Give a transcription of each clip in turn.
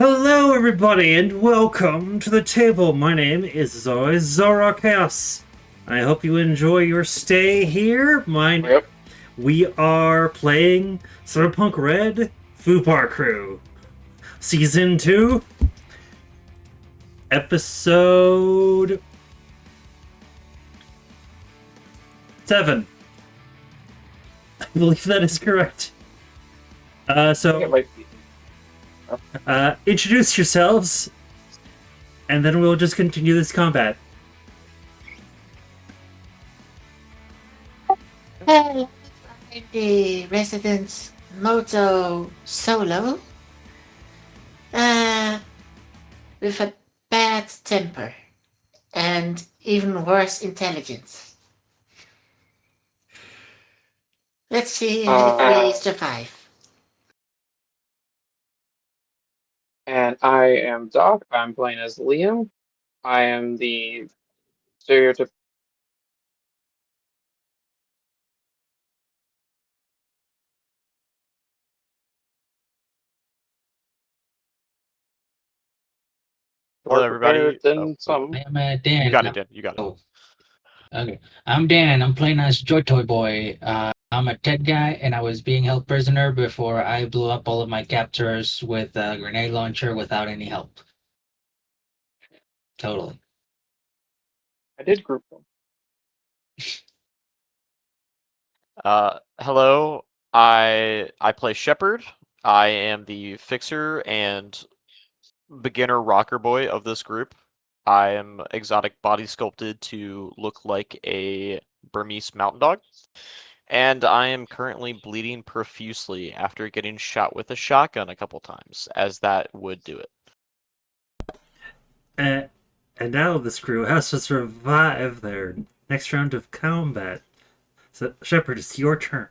Hello, everybody, and welcome to the table. My name is, as always, Zara Chaos. I hope you enjoy your stay here. Yep. We are playing Cyberpunk Red Fubar Crew, Season 2, Episode 7. I believe that is correct. I think it might be. Introduce yourselves, and then we'll just continue this combat. Hey, I'm the resident Moto Solo, uh, with a bad temper and even worse intelligence. Let's see if we survive. And I am Doc. I'm playing as Liam. I am the stereotypical Hello, more prepared everybody. than some. I am Dan. You got it, Dan. You got it. Oh, okay. I'm Dan. I'm playing as Joy Toy Boy. I'm a Ted guy, and I was being held prisoner before I blew up all of my captors with a grenade launcher without any help. Totally. I did group them. Hello. I play Shepard. I am the fixer and beginner rocker boy of this group. I am exotic body sculpted to look like a Burmese mountain dog. And I am currently bleeding profusely after getting shot with a shotgun a couple times, as that would do it. And now this crew has to survive their next round of combat. So, Shepard, it's your turn.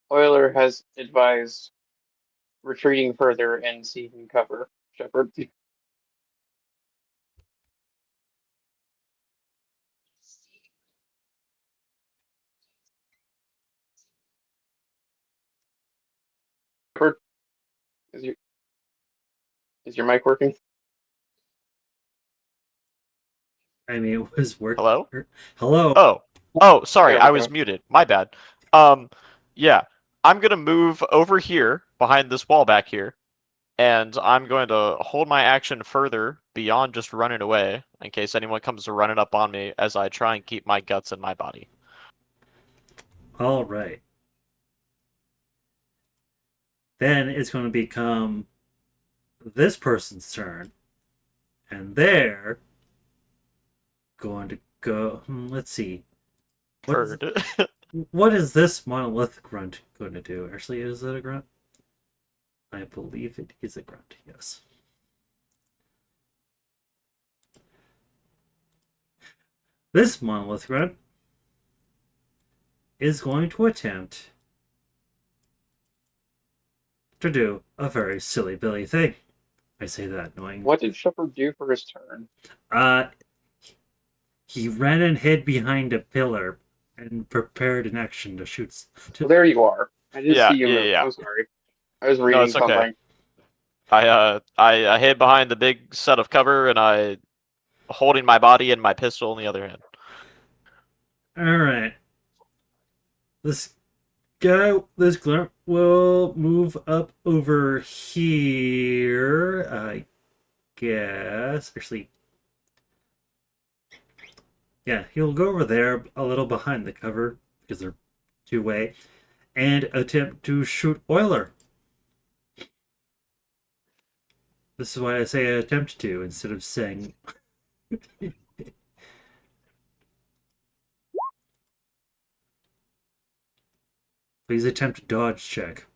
Euler has advised retreating further and seeking cover. Shepard. Shepard, is your is your mic working? I mean, it was working. Hello? Hello. Oh, sorry, Yeah, I okay. was muted. My bad. Yeah, I'm gonna move over here behind this wall back here, and I'm going to hold my action further beyond just running away in case anyone comes running up on me as I try and keep my guts in my body. All right. Then it's going to become this person's turn, and they're going to go. Let's see. What is this monolith grunt going to do? Actually, is it a grunt? I believe it is a grunt, yes. This monolith grunt is going to attempt to do a very silly Billy thing. I say that knowing. What did Shepard do for his turn? He ran and hid behind a pillar and prepared an action to shoot. Well, there you are. I didn't Yeah, see you move. yeah. I'm sorry. I was reading it's okay. something. I hid behind the big set of cover and I holding my body and my pistol in the other hand. Alright. This grunt will move up over here, I guess. Actually, yeah, he'll go over there a little behind the cover because they're two-way and attempt to shoot Euler. This is why I say attempt to instead of saying. Please attempt a dodge check.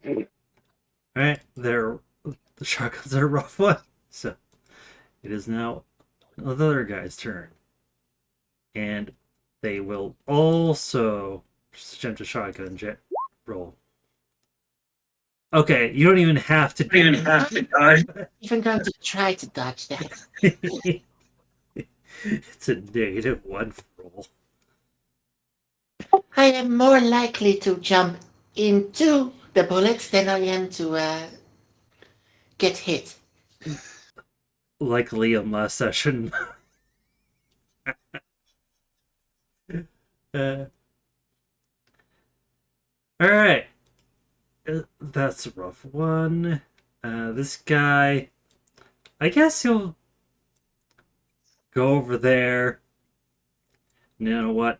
Alright, the shotguns are a rough one. So it is now the other guy's turn. And they will also attempt a shotgun jet roll. Okay, you don't even have to. Even going to try to dodge that. It's a -1 roll. I am more likely to jump into the bullets than I am to get hit. Like Liam last session. Alright. That's a rough one. This guy, I guess he'll go over there. You know what?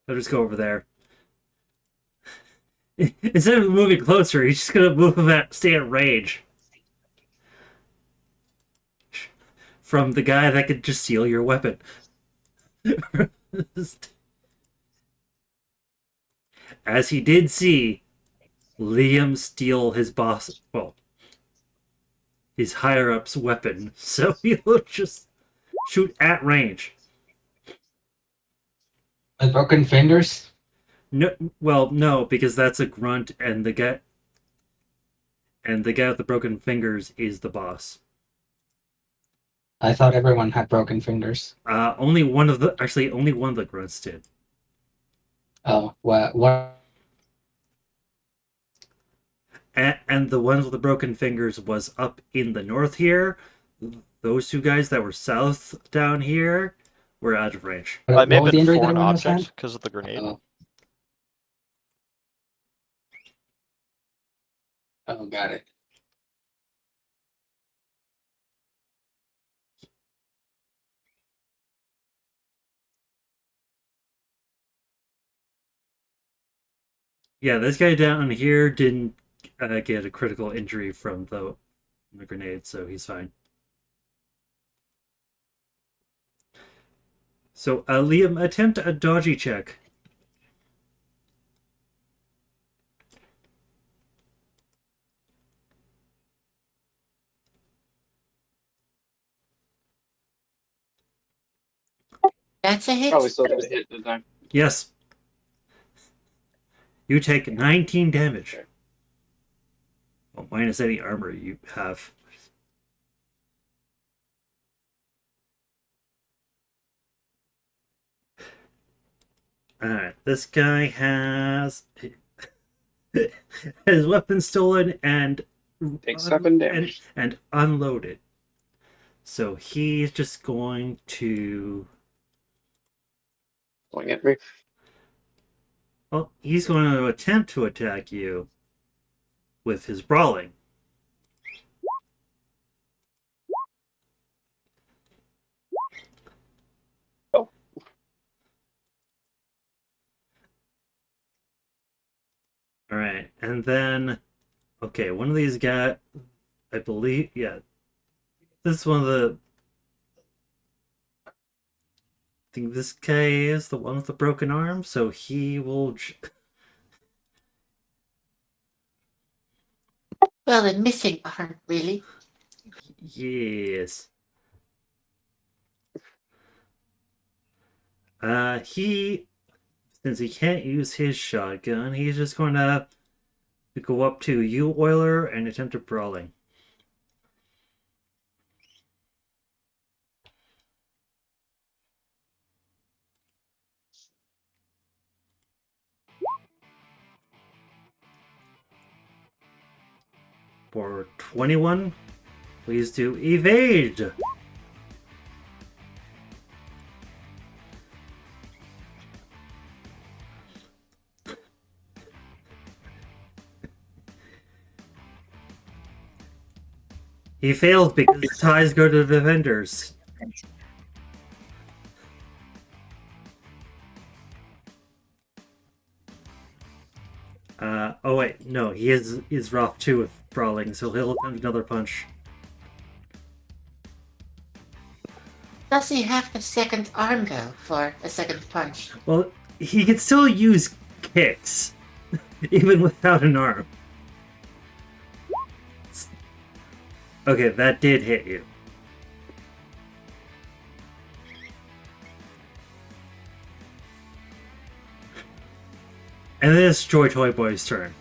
I'll just go over there. Instead of moving closer, he's just gonna move at stay at range. From the guy that could just steal your weapon. As he did see Liam steal his boss, well, his higher-up's weapon, so he'll just shoot at range. With broken fingers? No, well, no, because that's a grunt, and the guy with the broken fingers is the boss. I thought everyone had broken fingers. Only one of the grunts did. Oh, what? And the one with the broken fingers was up in the north here. Those two guys that were south down here were out of range. I may What was have the been injury that foreign everyone else had? object because of the grenade. Oh, got it. Yeah, this guy down here didn't get a critical injury from the grenade, so he's fine. So, Liam, attempt a dodgy check. That's a hit. Probably still did a hit this time. Yes. You take 19 damage. Well, minus any armor you have. Alright, this guy has his weapon stolen and Take 7 damage. and unloaded. So he's just going to Going at me. well, he's going to attempt to attack you with his brawling. Oh. Alright, and then okay, one of these guys, I believe, yeah. This is one of the I think this guy is the one with the broken arm, so he will Well, a missing arm, really. yes. Since he can't use his shotgun, he's just going to go up to you, Oiler, and attempt a brawling. For 21, please do evade. He failed because ties go to the defenders. Oh wait, no, he is rough too with brawling, so he'll attempt another punch. Does he have the second arm, though, for a second punch? Well, he can still use kicks. even without an arm. Okay, that did hit you. And then it's Joy Toy Boy's turn.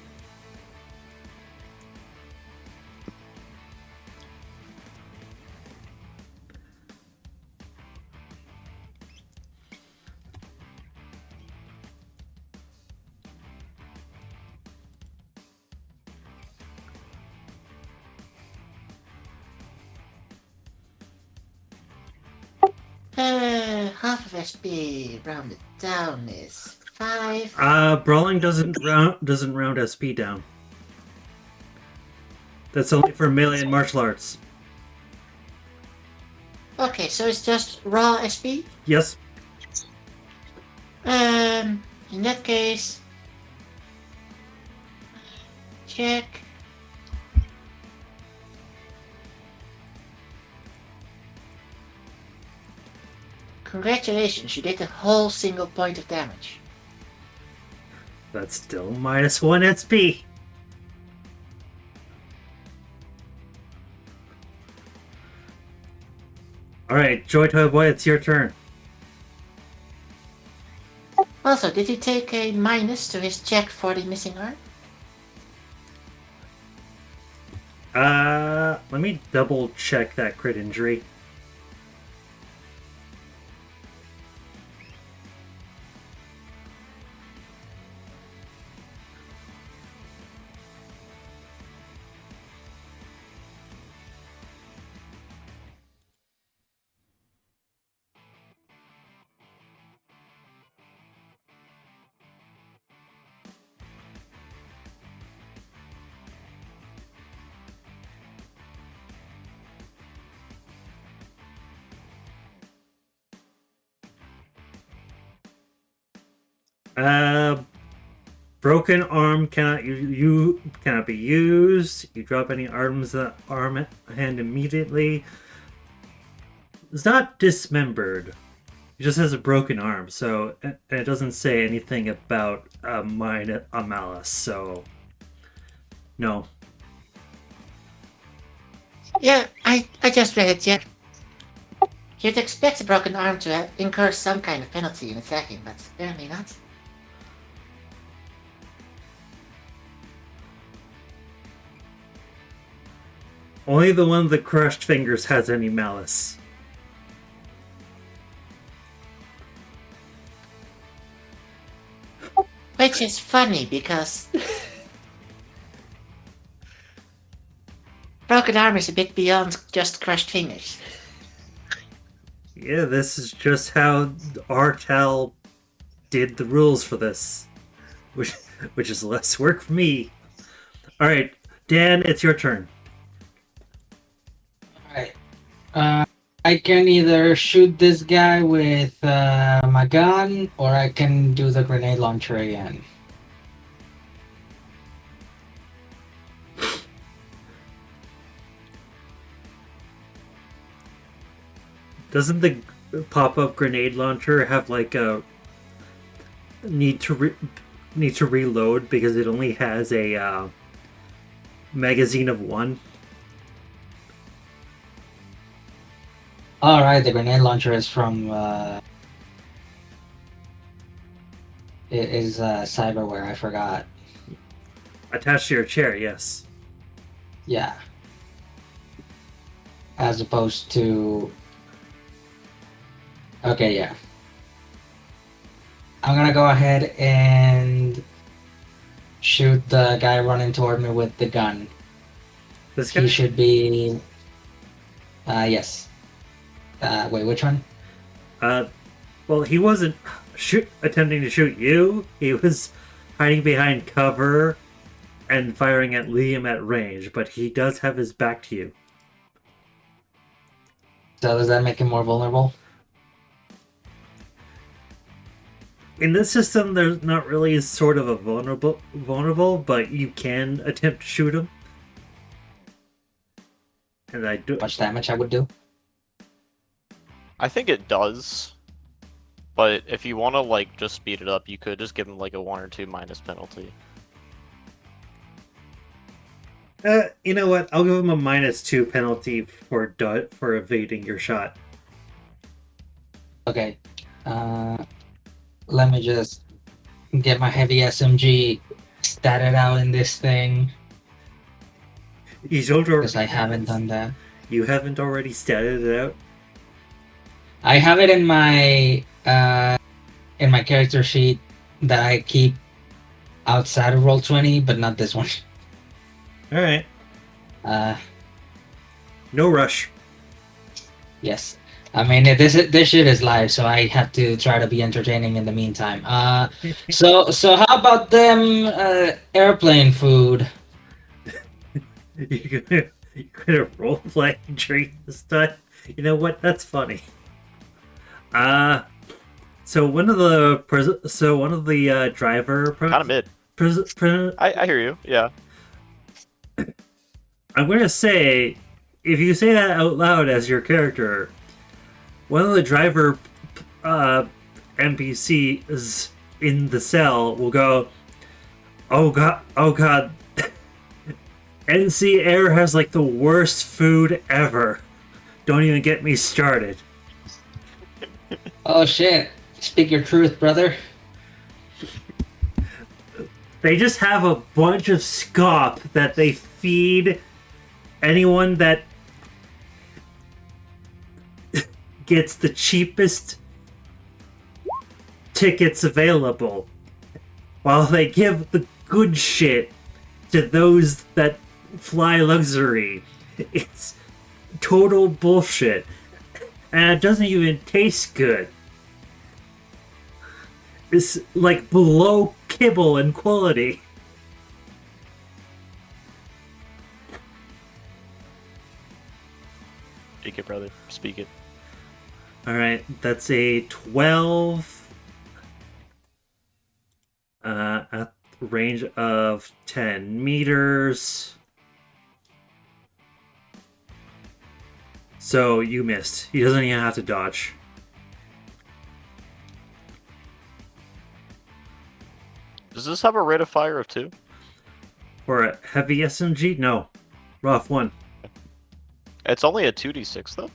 Half of SP rounded down is 5. Brawling doesn't round SP down. That's only for melee and martial arts. Okay, so it's just raw SP? Yes. In that case, check. Congratulations, you did a whole single point of damage. That's still -1 SP. Alright, Joy Toy Boy, it's your turn. Also, did he take a minus to his check for the missing arm? Let me double check that crit injury. Broken arm cannot you cannot be used. You drop any arm hand immediately. It's not dismembered. It just has a broken arm, so it doesn't say anything about a malice. So no. Yeah, I just read it, yeah. You'd expect a broken arm to incur some kind of penalty in attacking, but apparently not. Only the one with the crushed fingers has any malice. Which is funny because broken arm is a bit beyond just crushed fingers. Yeah, this is just how Artel did the rules for this, which is less work for me. All right, Dan, it's your turn. Alright. I can either shoot this guy with my gun, or I can do the grenade launcher again. Doesn't the pop-up grenade launcher have like a need to reload because it only has a magazine of 1? Alright, the grenade launcher is from cyberware, I forgot. Attached to your chair, yes. Yeah. As opposed to... Okay, yeah. I'm gonna go ahead and shoot the guy running toward me with the gun. This guy? He should be... yes. Wait, which one? Well, he wasn't attempting to shoot you. He was hiding behind cover and firing at Liam at range, but he does have his back to you. So does that make him more vulnerable? In this system, there's not really sort of a vulnerable, but you can attempt to shoot him. And I do. How much damage I would do? I think it does. But if you want to like just speed it up, you could just give him like a 1 or 2 minus penalty. You know what? I'll give him a -2 penalty for evading your shot. Okay. Let me just get my heavy SMG statted out in this thing You don't because I haven't done that. You haven't already statted it out. I have it in my character sheet that I keep outside of Roll20, but not this one. All right. Uh, No rush. yes. I mean, this shit is live, so I have to try to be entertaining in the meantime. So how about them airplane food? You're gonna role play during this time. You know what? That's funny. So one of the driver Kind of mid. I hear you. Yeah. I'm gonna say, if you say that out loud as your character, one of the driver NPCs in the cell will go, oh god, NC Air has like the worst food ever. Don't even get me started. Oh shit! Speak your truth, brother. They just have a bunch of scop that they feed anyone that gets the cheapest tickets available, while they give the good shit to those that fly luxury. It's total bullshit, and it doesn't even taste good. It's like below kibble in quality. Speak it, brother. Speak it. Alright, that's a 12 at range of 10 meters. So you missed. He doesn't even have to dodge. Does this have a rate of fire of 2? For a heavy SMG? No. Rough one. It's only a 2d6 though.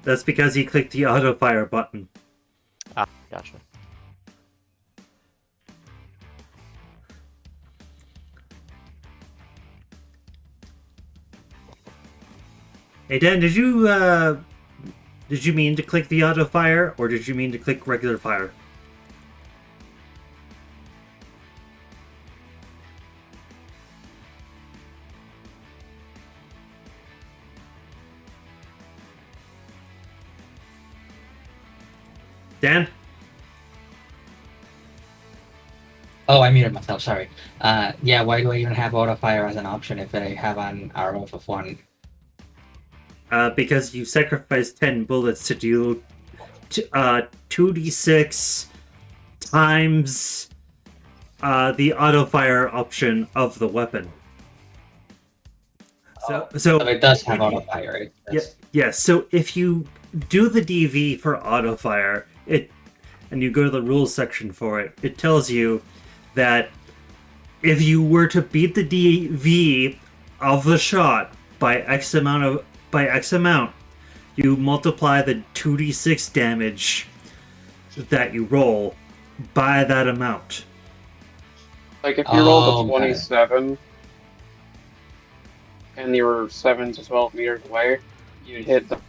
That's because he clicked the auto fire button. Ah, gotcha. Hey Dan, did you mean to click the auto fire, or did you mean to click regular fire? Dan? Oh, I muted myself. Sorry. Yeah. Why do I even have auto fire as an option if I have an arrow of 1? Because you sacrificed 10 bullets to deal 2d6 times the auto fire option of the weapon. So So it does have auto fire. yes. So if you do the DV for auto fire, and you go to the rules section for it, it tells you that if you were to beat the DV of the shot by X amount, you multiply the 2d6 damage that you roll by that amount. Like if you rolled a Okay. 27 and you were 7 to 12 meters away, you'd hit the.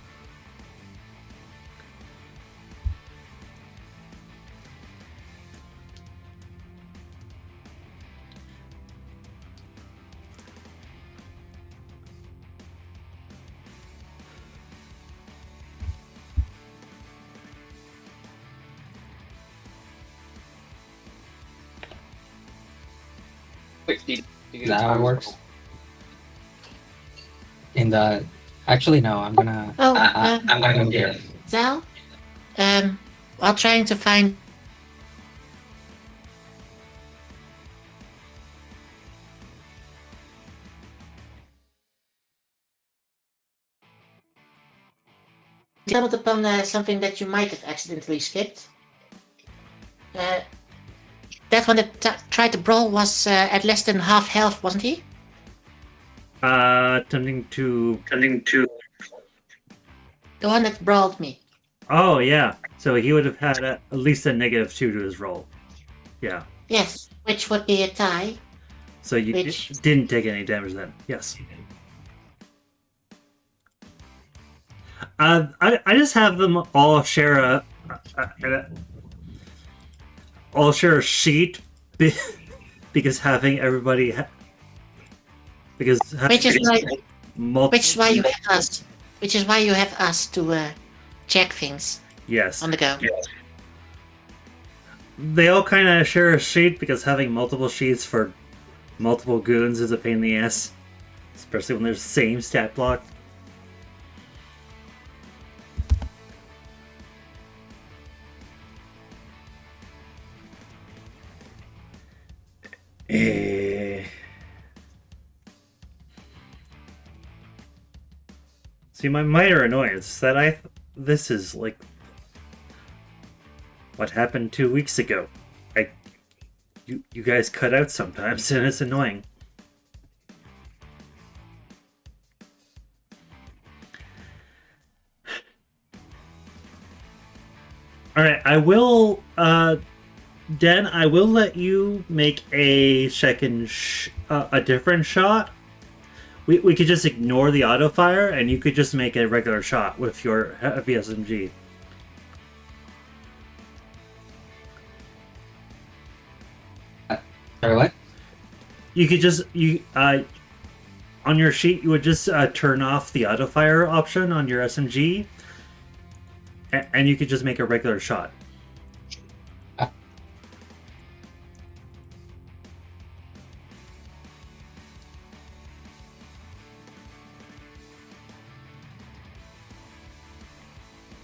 $60 to get Is that how it times works? double. In the actually no, I'm gonna. Oh, I'm gonna go here. Zal, while trying to find stumbled upon something that you might have accidentally skipped. that one that tried to brawl was at less than half health, wasn't he? Attempting to. The one that brawled me. Oh, yeah. So he would have had at least a -2 to his roll. Yeah. Yes, which would be a tie. So you Which- didn't take any damage then. Yes. I just have them all share a sheet because having everybody because having Which is why multiple Which is why you have us to check things yes. on the go. They all kind of share a sheet because having multiple sheets for multiple goons is a pain in the ass, especially when there's the same stat block. Eh. See, my minor annoyance is that this is like what happened 2 weeks ago. You guys cut out sometimes, and it's annoying. Alright, I will, Den, I will let you make a second, a different shot. We could just ignore the auto fire, and you could just make a regular shot with your heavy SMG. Sorry, what? You could just on your sheet you would just turn off the auto fire option on your SMG, and you could just make a regular shot.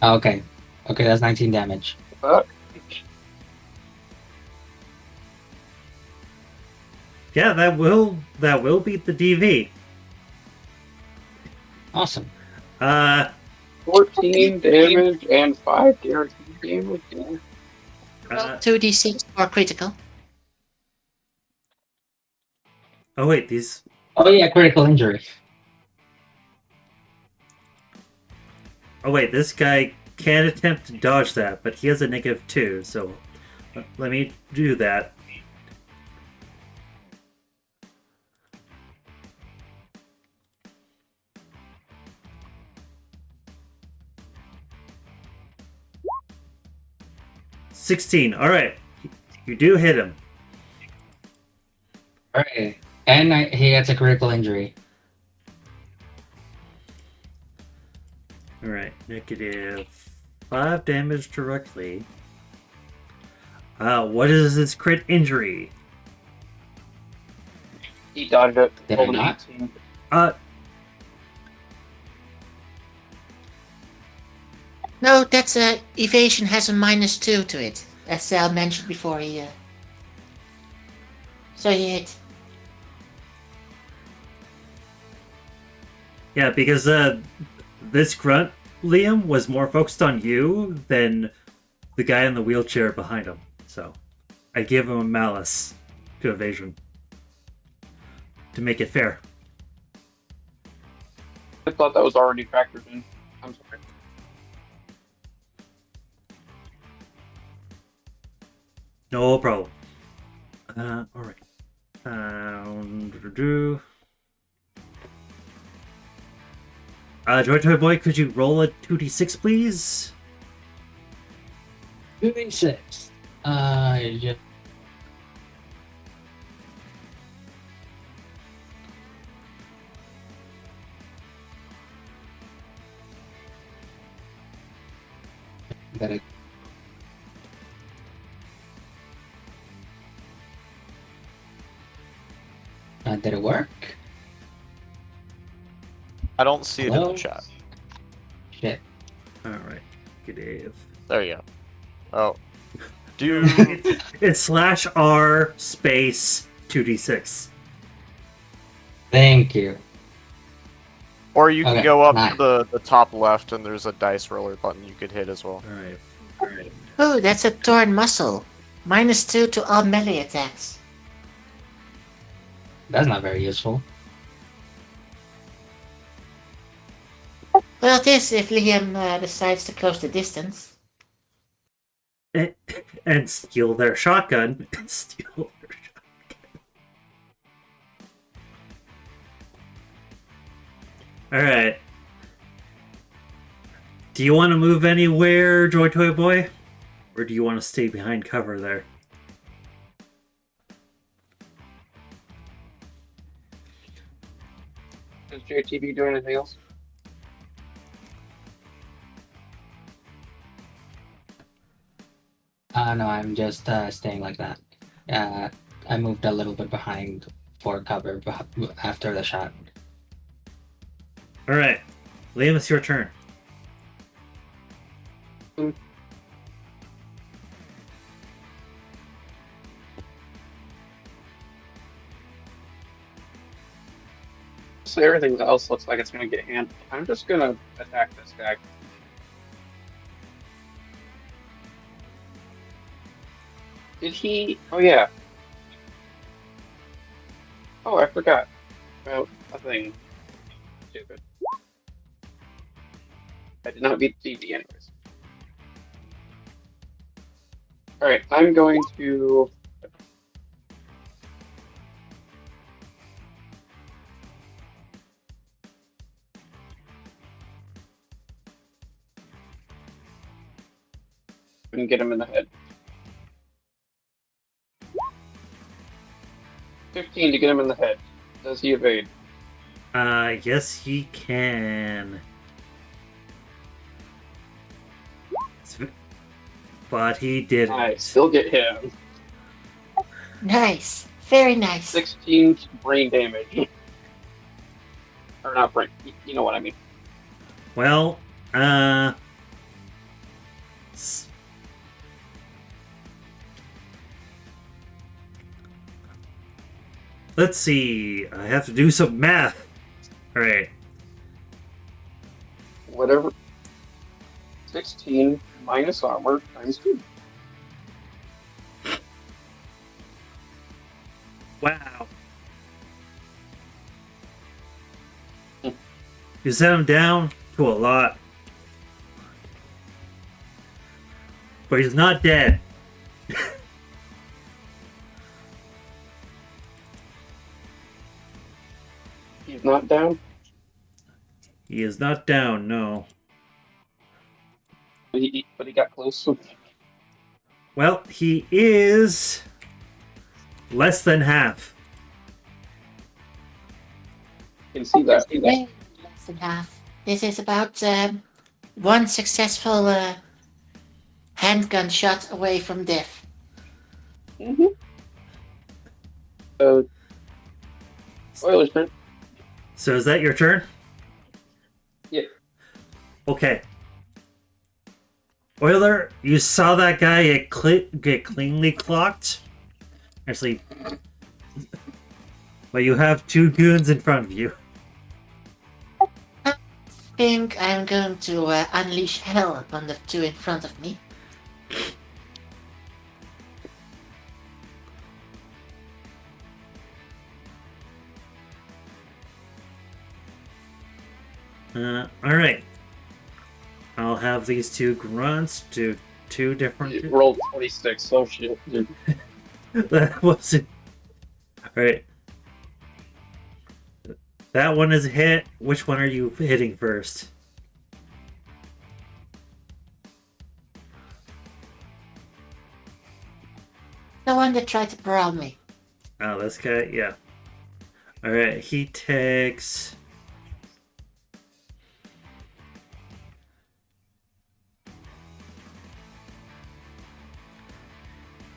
Okay. Okay, that's 19 damage. Yeah, that will beat the DV. Awesome. 14 damage and 5 guaranteed damage. Yeah. Uh, 2d6 for critical. oh wait, these. Oh yeah, critical injury. Oh wait, this guy can attempt to dodge that, but he has a -2, so let me do that. $16. All right, you do hit him. Alright. And he gets a critical injury. All right, -5 damage directly. What is his crit injury? He dodged it. Did Rolled I an not? 18. No, that's evasion has a -2 to it, as Sal mentioned before he. So he hit. Yeah, because this grunt, Liam, was more focused on you than the guy in the wheelchair behind him. So I give him a malice to evasion to make it fair. I thought that was already factored in. I'm sorry. No problem. All right. Joy Toy Boy, could you roll a 2d6, please? 2d6. Yeah. Better. Did it work? I don't see it in Hello? the chat. Shit. All right. Good Dave. There you go. Oh. Do It's /R space 2d6. Thank you. or you can Okay, go up nice. to the top left and there's a dice roller button you could hit as well. All right. Oh, that's a torn muscle. -2 to all melee attacks. That's not very useful. Well, it is if Liam decides to close the distance. And steal their shotgun. Steal their shotgun. Alright. Do you want to move anywhere, Joy Toy Boy? Or do you want to stay behind cover there? Does JTB do anything else? No, I'm just staying like that. I moved a little bit behind for cover after the shot. Alright. Liam, it's your turn. So everything else looks like it's gonna get handled. I'm just gonna attack this guy. Did he? Oh yeah. Oh, I forgot about a thing. Stupid. I did not beat DD anyways. Alright, I'm going to... and get him in the head. 15 to get him in the head. Does he evade? Yes, he can. But he didn't. I still get him. Nice. Very nice. 16 brain damage. Or not brain, you know what I mean. Well, let's see. I have to do some math. Alright. Whatever. 16 minus armor times 2. Wow. You set him down to a lot. But he's not dead. He's not down. He is not down, no. But he got close. Well, he is less than half. You can see that. Way less than half. This is about one successful handgun shot away from death. Mm-hmm. Oiler's turn. So is that your turn? Yeah. Okay. Oiler, you saw that guy get cleanly clocked? Actually, but you have two goons in front of you. I think I'm going to unleash hell upon the two in front of me. Alright. I'll have these two grunts do two different... You rolled 26, so shit. That wasn't... Alright. That one is a hit. Which one are you hitting first? The one that tried to brawl me. Oh, this guy? Yeah. Alright, he takes...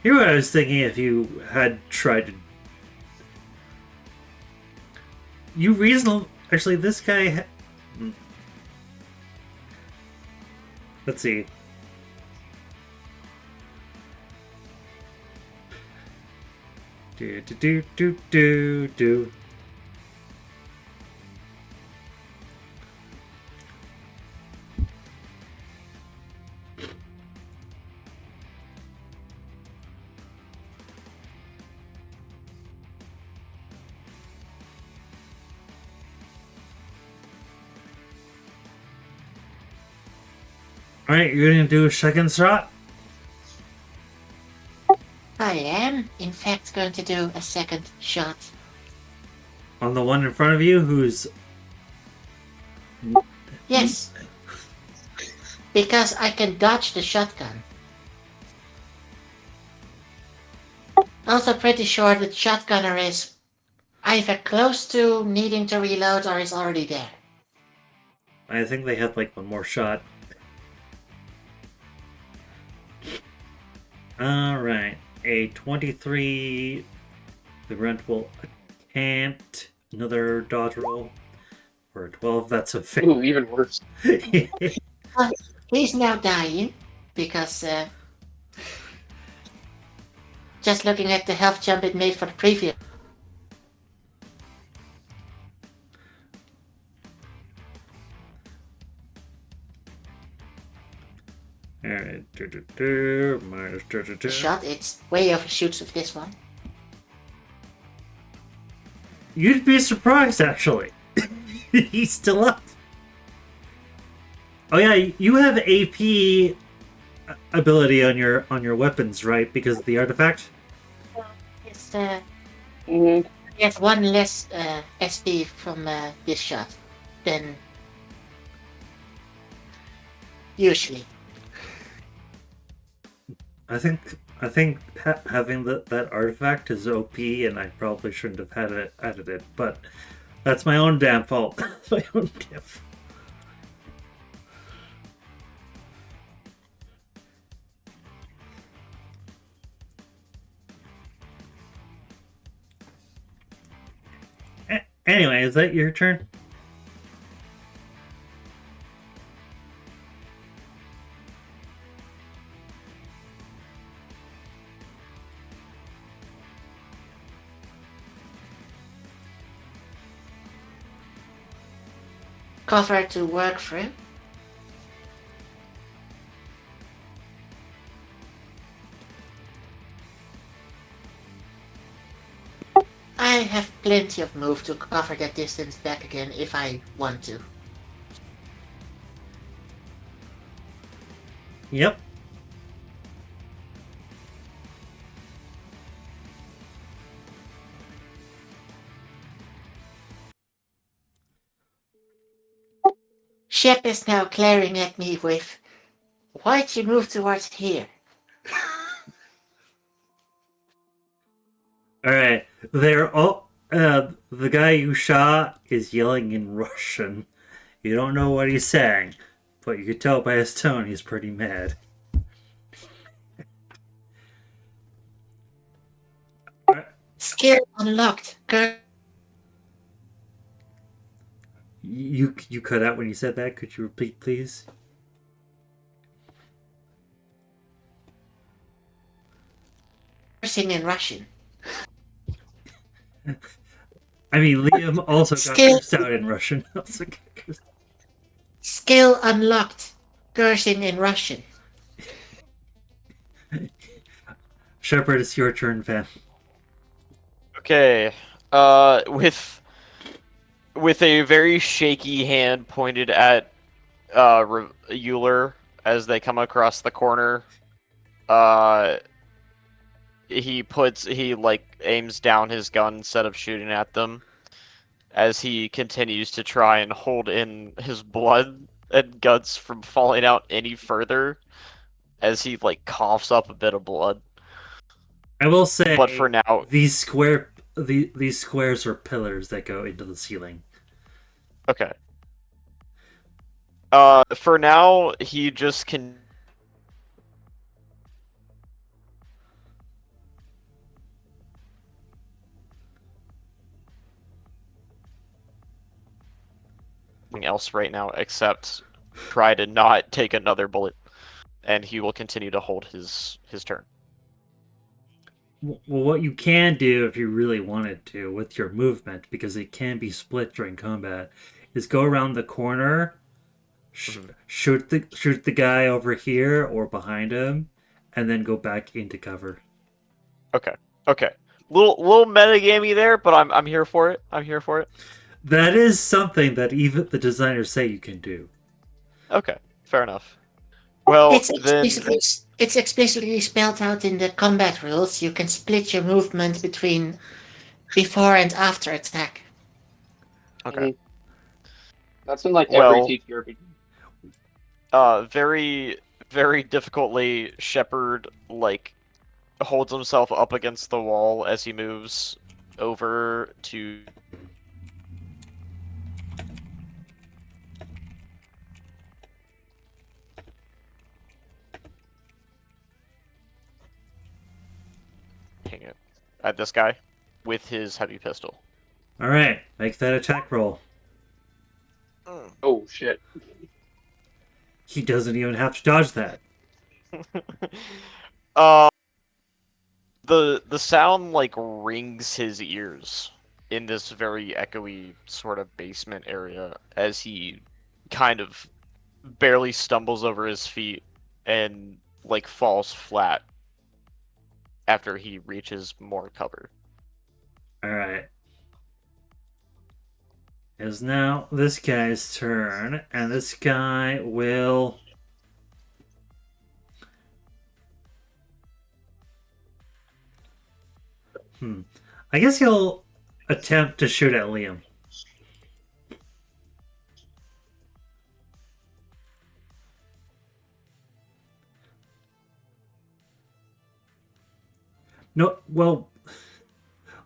Here's what I was thinking if you had tried to... You reasonable... Actually, this guy... Let's see. Do. Alright, you're gonna do a second shot? I am, in fact, going to do a second shot. On the one in front of you who's... Yes. Because I can dodge the shotgun. Also pretty sure the shotgunner is either close to needing to reload or is already there. I think they had like one more shot. Alright, a 23. The grunt will attempt another dodge roll. For a 12, that's a fail. Ooh, even worse. He's now dying because just looking at the health jump it made for the previous. Alright, minus Shot, it's way overshoots with this one. You'd be surprised, actually. He's still up. Oh yeah, you have AP ability on your weapons, right? Because of the artifact. It's Mhm. gets one less SP from this shot than usually. I think having that artifact is OP, and I probably shouldn't have had it added it, but that's my own damn fault. That's my own gift. Anyway, is that your turn? Cover to work through. I have plenty of move to cover that distance back again if I want to. Yep. Shep is now glaring at me with, why'd you move towards here? Alright. They're all the guy you shot is yelling in Russian. You don't know what he's saying, but you could tell by his tone he's pretty mad. Skill unlocked. You cut out when you said that. Could you repeat, please? Cursing in Russian. I mean, Liam also got Skill- cursed out in Russian. Also got cursed. Skill unlocked. Cursing in Russian. Shepard, it's your turn, fam. Okay. With a very shaky hand pointed at Euler as they come across the corner, he like aims down his gun instead of shooting at them as he continues to try and hold in his blood and guts from falling out any further as he like coughs up a bit of blood. I will say, But for now, these squares are pillars that go into the ceiling. okay. For now, he just can. Nothing else right now except try to not take another bullet, and he will continue to hold his turn. Well, what you can do if you really wanted to with your movement, because it can be split during combat, is go around the corner, shoot the guy over here or behind him, and then go back into cover. Okay. Little metagamey there, but I'm here for it. I'm here for it. That is something that even the designers say you can do. Okay, fair enough. Well, It's then explicitly spelled out in the combat rules. You can split your movement between before and after attack. okay. That's in like every Well, TTRPG. very very difficultly, Shepard like holds himself up against the wall as he moves over to hang it at this guy with his heavy pistol. All right, make that attack roll. Oh shit. He doesn't even have to dodge that. uh the sound like rings his ears in this very echoey sort of basement area as he kind of barely stumbles over his feet and like falls flat after he reaches more cover. All right. It is now this guy's turn, and this guy will. I guess he'll attempt to shoot at Liam. No, well,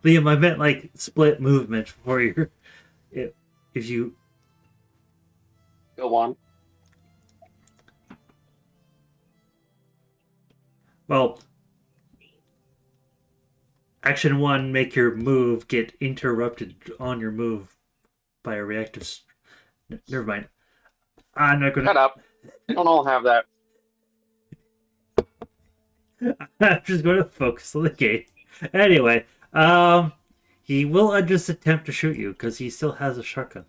Liam, I meant like split movement for your. If you. Go on. Well, action 1, make your move get interrupted on your move by a reactive. Never mind. I'm not gonna. Shut up. We don't all have that. I'm just going to focus on the game. Anyway, he will just attempt to shoot you because he still has a shotgun.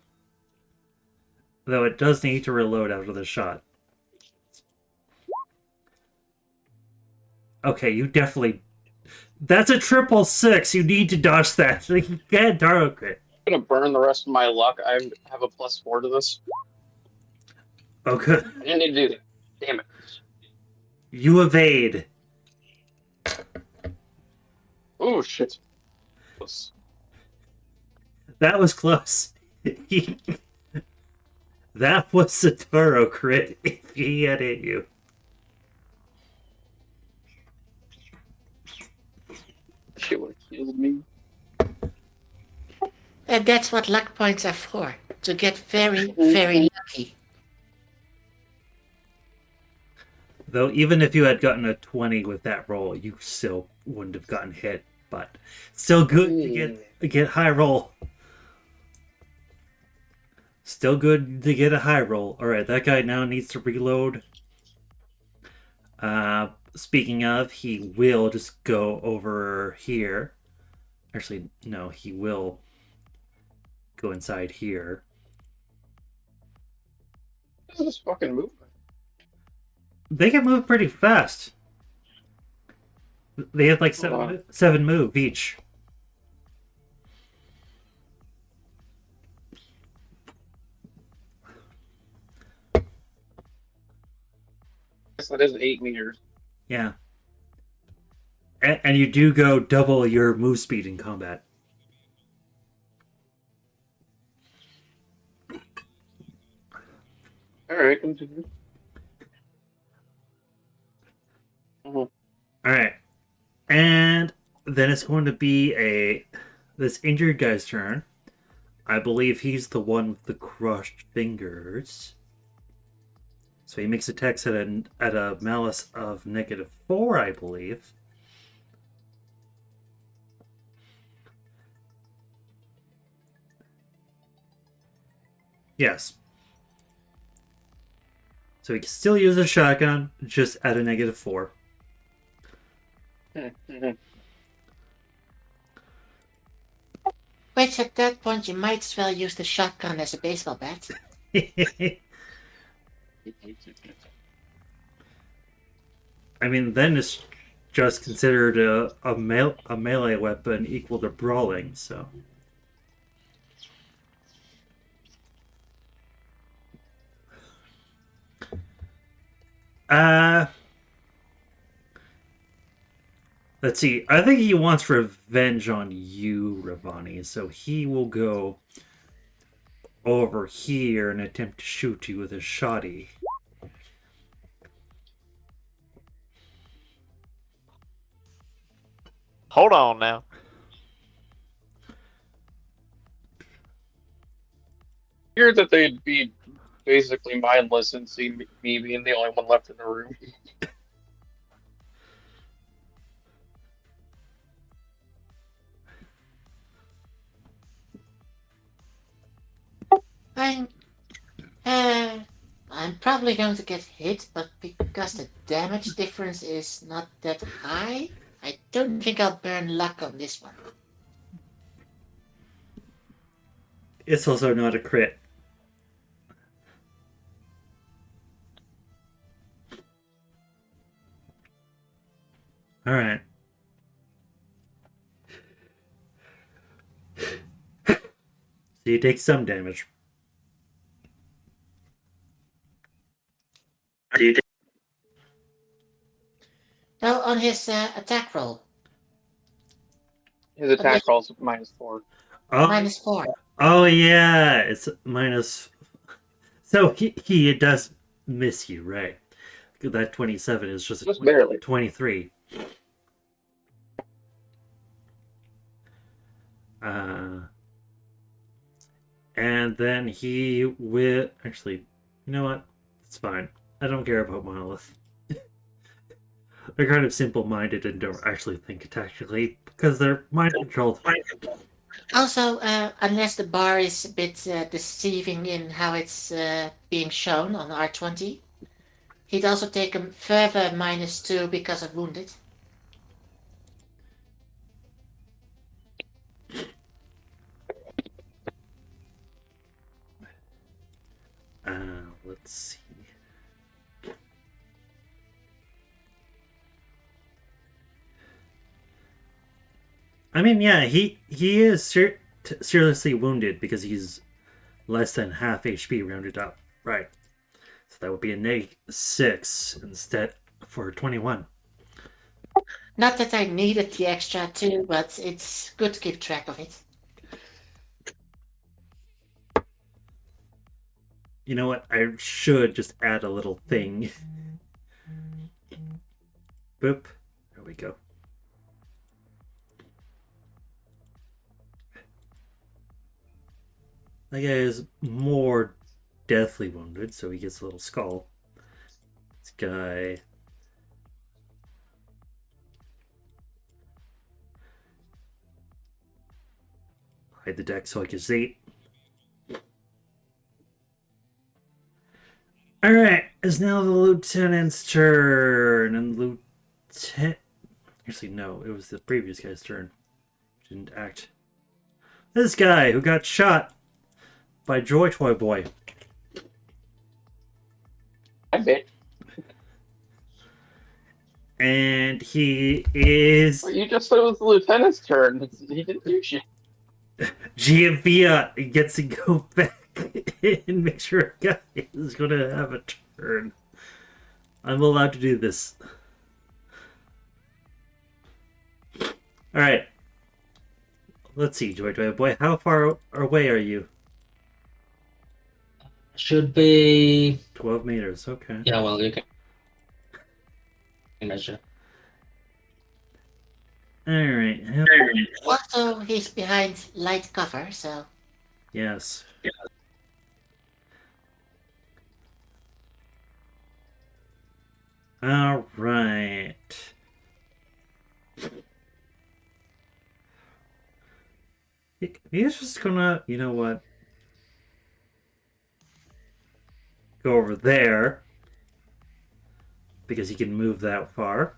Though it does need to reload after the shot. Okay, you definitely. That's a 666. You need to dodge that. Get Daro crit. I'm gonna burn the rest of my luck. I have a +4 to this. Okay. I didn't need to do that. Damn it. You evade. Oh shit. That was close. That was a Toro crit if he had hit you. Shit would have killed me. And that's what luck points are for. To get very, very lucky. Though even if you had gotten a 20 with that roll, you still wouldn't have gotten hit. But still good to get high roll. Still good to get a high roll. Alright, that guy now needs to reload. Speaking of, he will just go over here. Actually, no, he will go inside here. This is this fucking movement. They can move pretty fast. They have like seven move each. Yes, that is 8 meters. Yeah. And you do go double your move speed in combat. Alright, continue. Alright. And then it's going to be this injured guy's turn. I believe he's the one with the crushed fingers. So he makes attacks at a malice of -4, I believe. Yes. So he can still use a shotgun, just at a -4. Which at that point you might as well use the shotgun as a baseball bat. I mean, then it's just considered a melee weapon equal to brawling, so. Uh, let's see. I think he wants revenge on you, Ravani. So he will go over here and attempt to shoot you with his shoddy. Hold on now. Figured that they'd be basically mindless and see me being the only one left in the room. I'm, uh, I'm probably going to get hit, but because the damage difference is not that high, I don't think I'll burn luck on this one. It's also not a crit. All right. So you take some damage. Now on his attack roll, His attack roll's -4. Oh, -4. oh yeah, it's minus. So he does miss you, right? That 27 is just Just barely. 23. Uh, and then he will actually. You know what? It's fine. I don't care about Monolith. They're kind of simple-minded and don't actually think tactically because they're mind controlled. Also, unless the bar is a bit deceiving in how it's being shown on R20, he'd also take a further -2 because of wounded. Let's see. I mean, yeah, he is seriously wounded because he's less than half HP rounded up, right? So that would be a -6 instead for 21. Not that I needed the extra 2, but it's good to keep track of it. You know what? I should just add a little thing. Boop. There we go. That guy is more deathly wounded, so he gets a little skull. This guy. Hide the deck so I can see. Alright, it's now the lieutenant's turn. And lieutenant. Actually, no, it was the previous guy's turn. Didn't act. This guy who got shot by Joy Toy Boy. I bet. And he is. Well, you just said it was the lieutenant's turn. He didn't do shit. Giavia gets to go back and make sure a guy is going to have a turn. I'm allowed to do this. Alright. Let's see, Joy Toy Boy. How far away are you? Should be 12 meters, okay. yeah. Well, you can measure. Alright. Also, he's behind light cover, so Yes. Alright. He's just gonna, you know what? Go over there. Because he can move that far.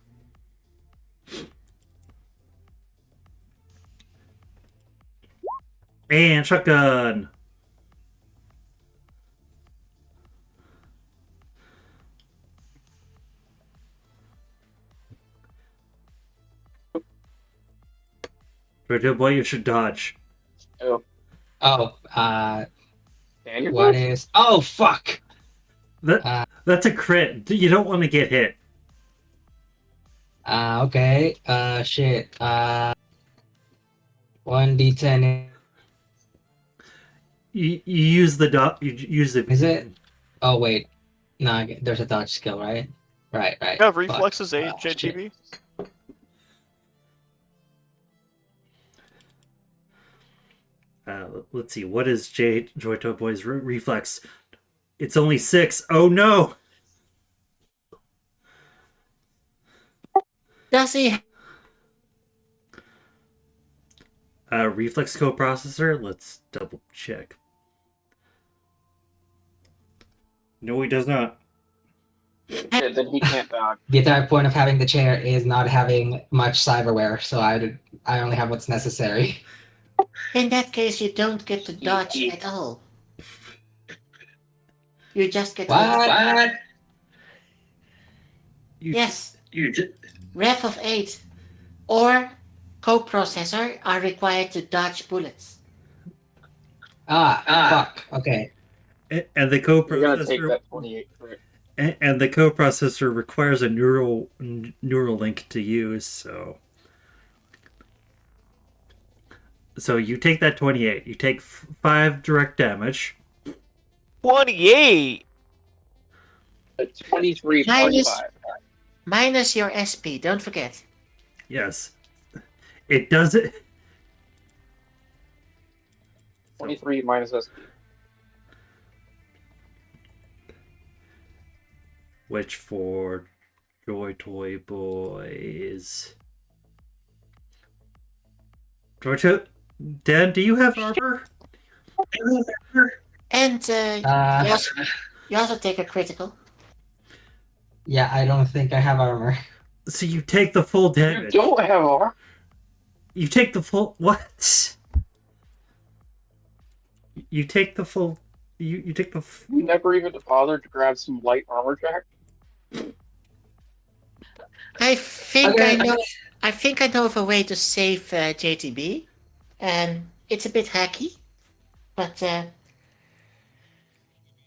And shotgun! Jojo Boy, you should dodge. Oh, Oh, Daniel? what is? Oh, fuck! That, That's a crit. You don't want to get hit. Okay. Shit. 1d10. You use the dot. You use the. Is it? Oh wait. No, there's a dodge skill, right? Right. Yeah, Fuck. reflexes 8, Shit. JTB. Let's see. What is Joyto Boy's reflex? It's only 6. Oh no! Does he? Reflex coprocessor. Let's double check. No, he does not. Shit, then he can't dodge. The entire point of having the chair is not having much cyberware, so I only have what's necessary. In that case, you don't get to dodge at all. You just get hit. What? Yes. Ref of 8 or coprocessor are required to dodge bullets. Fuck. Okay. And the You're gonna take coprocessor. that 28 crit. And the coprocessor requires a neural link to use. So you take that 28. You take 5 direct damage. 28! 23.5. Minus your SP, don't forget. Yes, it does it. 23 minus SP. Which for Joy Toy Boys. Dan, do you have armor? And you also take a critical. Yeah, I don't think I have armor. So you take the full You damage. don't have armor. You take the full what? You take the full. You take the. You never even bothered to grab some light armor jack. I think Okay. I think I know of a way to save JTB, and it's a bit hacky. But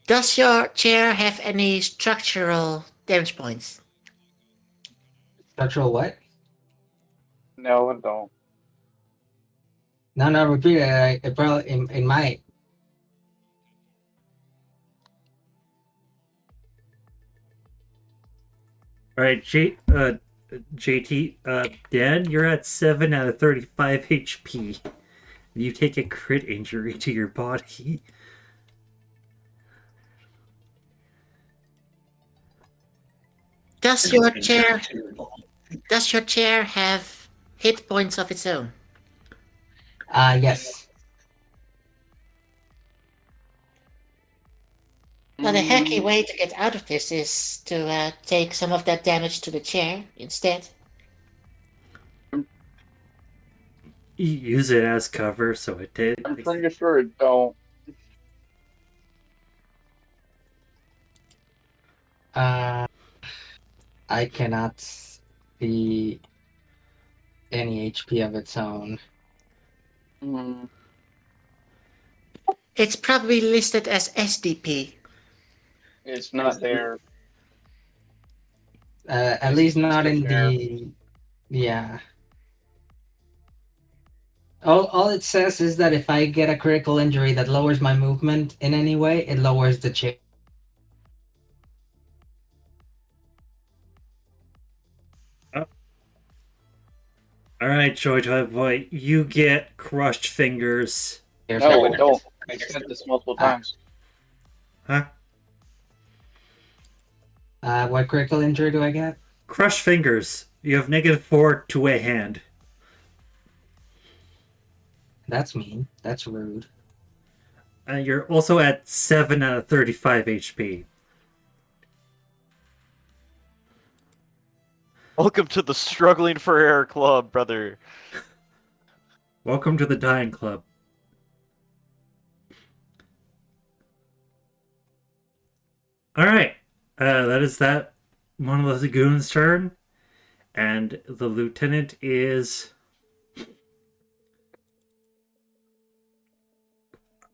does your chair have any structural damage points? Structural what? No, I don't. No, repeat it. It probably it might. All right, JT, Dan, you're at 7 out of 35 HP. You take a crit injury to your body. Does your chair have hit points of its own? Yes. Now, the hacky way to get out of this is to take some of that damage to the chair instead. You use it as cover, so it did. I'm pretty sure it don't. I cannot see any HP of its own. Mm, It's probably listed as SDP. it's not there. At least not in the. Yeah. All it says is that if I get a critical injury that lowers my movement in any way, it lowers the chair. All right, Joy Toy Boy, you get crushed fingers. No, it don't. I said this multiple times. Huh? What critical injury do I get? Crushed fingers. You have -4 to a hand. That's mean. That's rude. You're also at 7 out of 35 HP. Welcome to the Struggling for Air Club, brother. Welcome to the Dying Club. Alright. That is that one of the goons' turn. And the lieutenant is,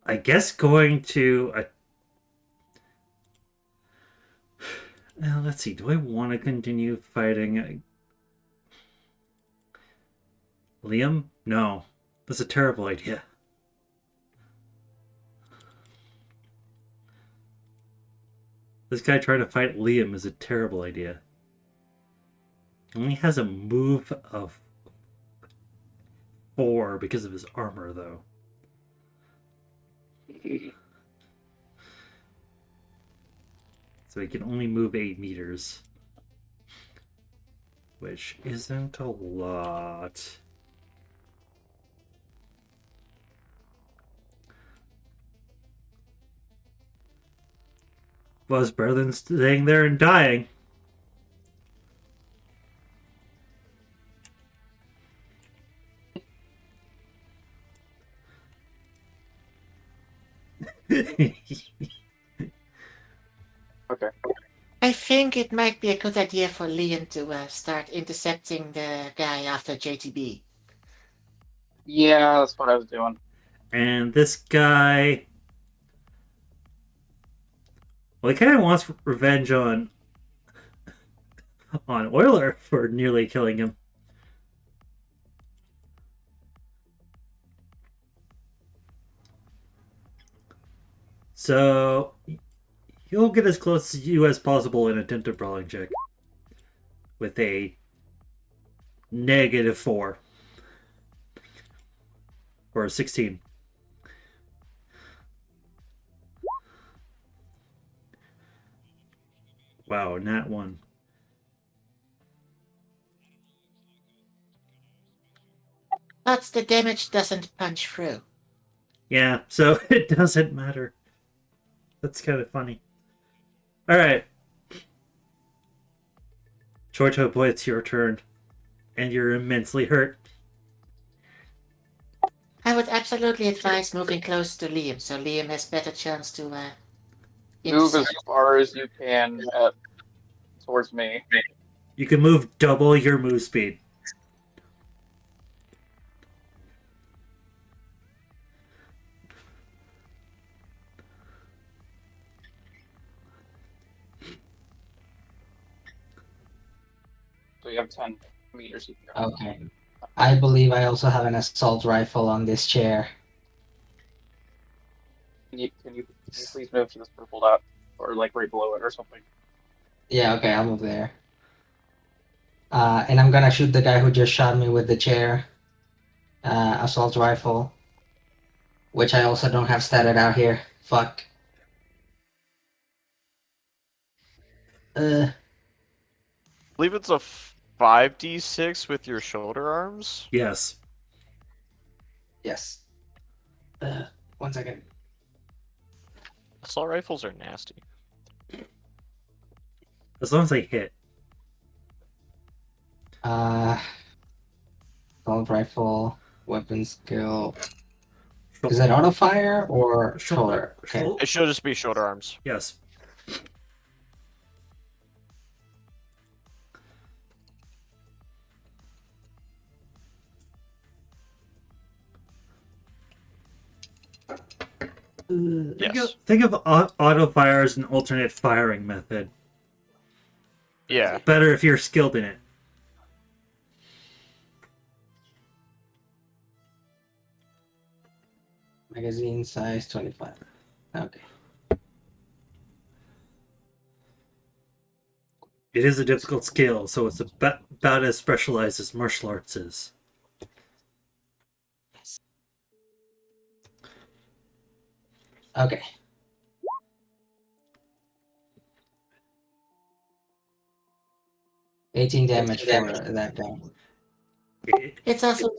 I guess, going to Let's see. Do I want to continue fighting Liam? No. That's a terrible idea. This guy trying to fight Liam is a terrible idea. He only has a move of 4 because of his armor, though. So he can only move 8 meters. Which isn't a lot. Well, it's better than staying there and dying. Okay. I think it might be a good idea for Liam to start intercepting the guy after JTB. Yeah, that's what I was doing. And this guy, well, he kind of wants revenge on Euler for nearly killing him. So he'll get as close to you as possible in attempted brawling check with a -4 or a 16. Wow, nat 1. But the damage doesn't punch through. Yeah, so it doesn't matter. That's kind of funny. Alright. Chorto Boy, it's your turn. And you're immensely hurt. I would absolutely advise moving close to Liam, so Liam has better chance to Move as intercept. far as you can towards me. You can move double your move speed. So you have 10 meters you can go. Okay. I believe I also have an assault rifle on this chair. Can you please move to this purple dot? Or like right below it or something. Yeah, okay, I'll move there. And I'm gonna shoot the guy who just shot me with the chair. Assault rifle. Which I also don't have statted out here. Fuck. I believe it's a 5d6 with your shoulder arms. Yes. Yes. 1 second. Assault rifles are nasty. As long as they hit. Assault rifle, weapon skill. Is that auto fire or shoulder? Okay. It should just be shoulder arms. Yes. Yes. Think of auto fire as an alternate firing method. Yeah. Better if you're skilled in it. Magazine size 25. Okay. It is a difficult skill, so it's about as specialized as martial arts is. Okay. $18 damage for that guy. It's also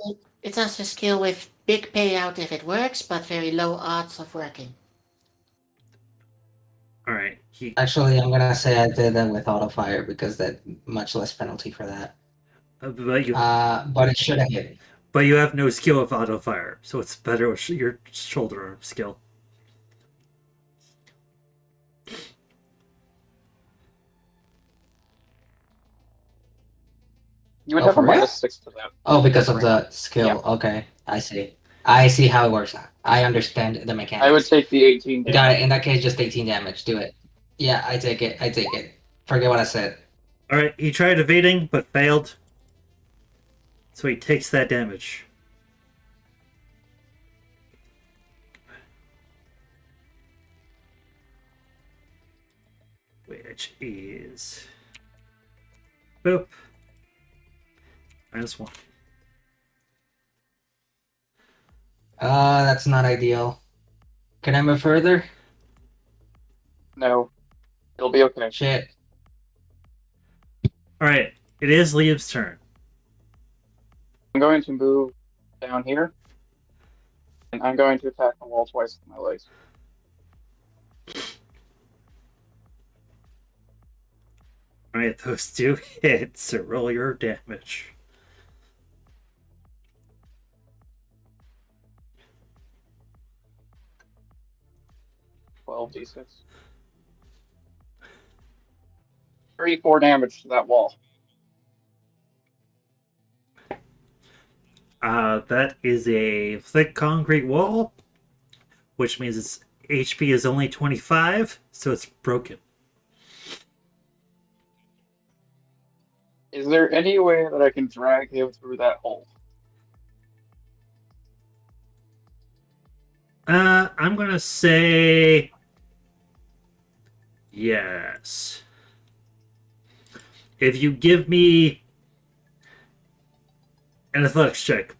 a skill with big payout if it works, but very low odds of working. Alright. Actually, I'm gonna say I did that with auto fire because that much less penalty for that. But it should have hit. But you have no skill with auto fire, so it's better with your shoulder arm skill. You would Oh, have a for real? -6 to that. Oh, because of the skill. Yeah. Okay, I see. I see how it works now. I understand the mechanics. I would take the 18 damage. Got it. In that case, just 18 damage. Do it. Yeah, I take it. I take it. Forget what I said. Alright, he tried evading, but failed. So he takes that damage. Which is... Boop. -1. That's not ideal. Can I move further? No, it'll be okay. Shit. Alright, it is Liam's turn. I'm going to move down here, and I'm going to attack the wall twice with my legs. Alright, those 2 hits, so roll your damage. D6. 34 damage to that wall. That is a thick concrete wall, which means its HP is only 25, so it's broken. Is there any way that I can drag him through that hole? I'm gonna say yes. If you give me an athletics check.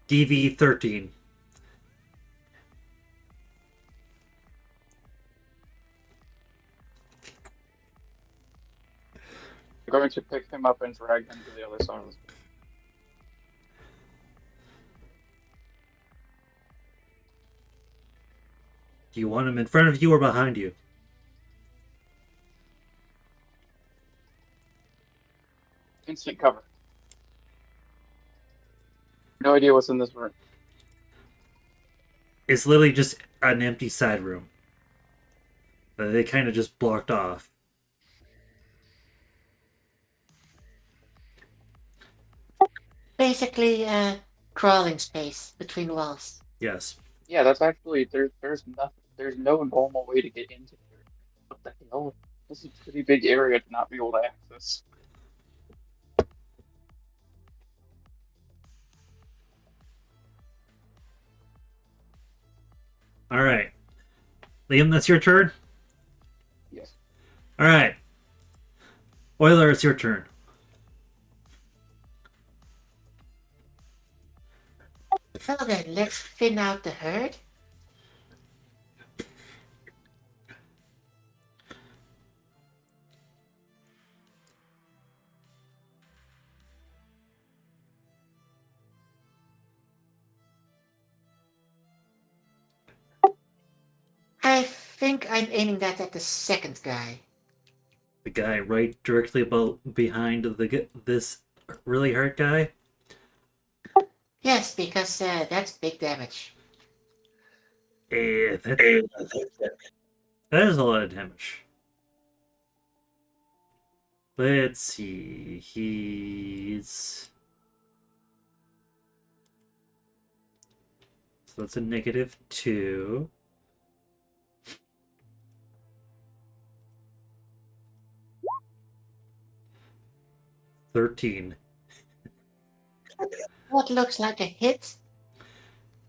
DV 13. I'm going to pick him up and drag him to the other side of the screen. Do you want him in front of you or behind you? Instant cover. No idea what's in this room. It's literally just an empty side room that they kind of just blocked off. Basically, crawling space between walls. Yes. Yeah, that's actually there's nothing. There's no normal way to get into here. What the hell? This is a pretty big area to not be able to access. All right. Liam, that's your turn? Yes. All right. Euler, it's your turn. So then, let's thin out the herd. I think I'm aiming that at the second guy. The guy right directly behind this really hurt guy? Yes, because that's big damage. That is a lot of damage. Let's see. So that's a -2. $13. What looks like a hit?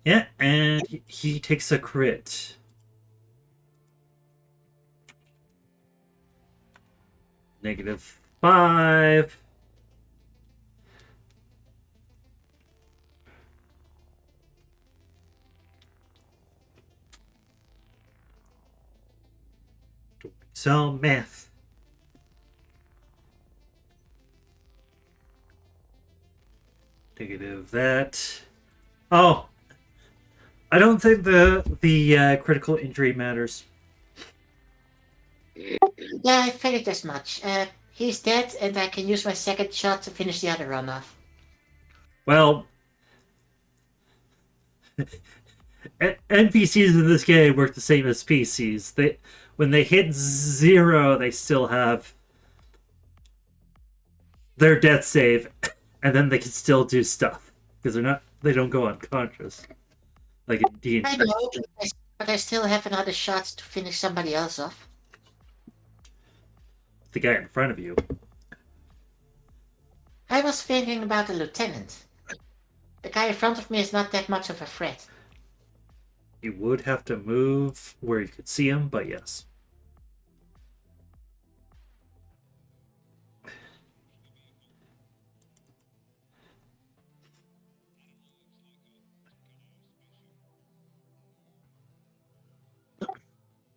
Yeah, and he takes a crit. -5. So math. That. Oh, I don't think the critical injury matters. Yeah, I figured as much. He's dead, and I can use my second shot to finish the other run off. Well, NPCs in this game work the same as species. When they hit 0, they still have their death save, and then they can still do stuff because they don't go unconscious like in D&D. I know, but I still have another shot to finish somebody else off. the guy in front of you. I was thinking about the lieutenant. The guy in front of me is not that much of a threat. You would have to move where you could see him, but yes.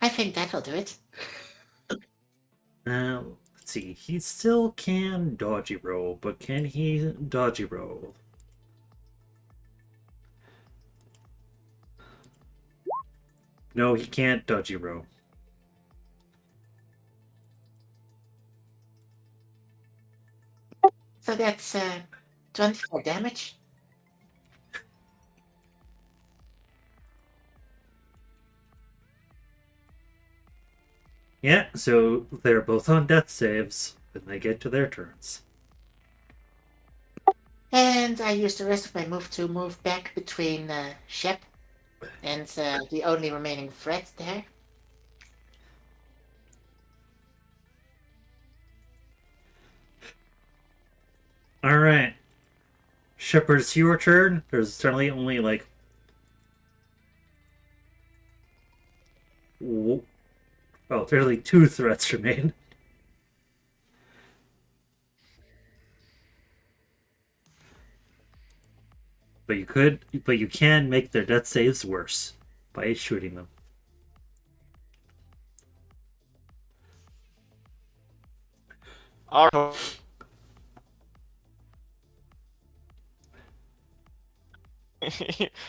I think that will do it. Let's see. He still can dodgy roll, but can he dodgy roll? No, he can't dodgy roll. So that's 24 damage. Yeah, so they're both on death saves when they get to their turns. And I use the rest of my move to move back between Shep and the only remaining threat there. Alright. Shepard, it's your turn. There's certainly only like... Oh, there's only 2 threats remain. But you can make their death saves worse by shooting them. Alright.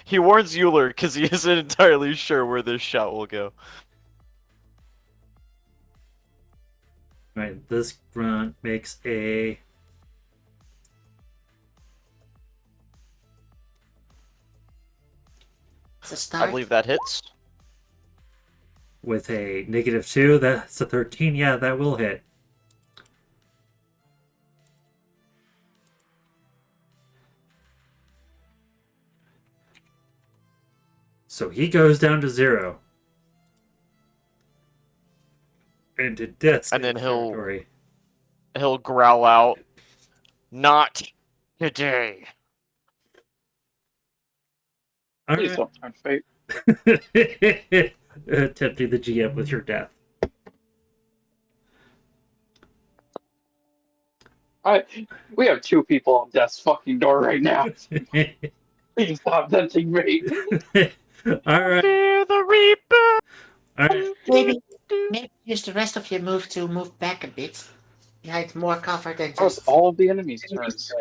He warns Euler because he isn't entirely sure where this shot will go. Right, this grunt makes a... It's a I start. believe that hits. With a -2, that's a 13. Yeah, that will hit. So he goes down to 0. Into death And then territory. he'll growl out, "Not today." Please Alright. don't turn fate. Tempting the GM with your death. We have 2 people on death's fucking door right now. Please stop tempting me. Alright. Fear the Reaper. Alright. Maybe use the rest of your move to move back a bit. Behind more cover than That was just... all of the enemy's turns.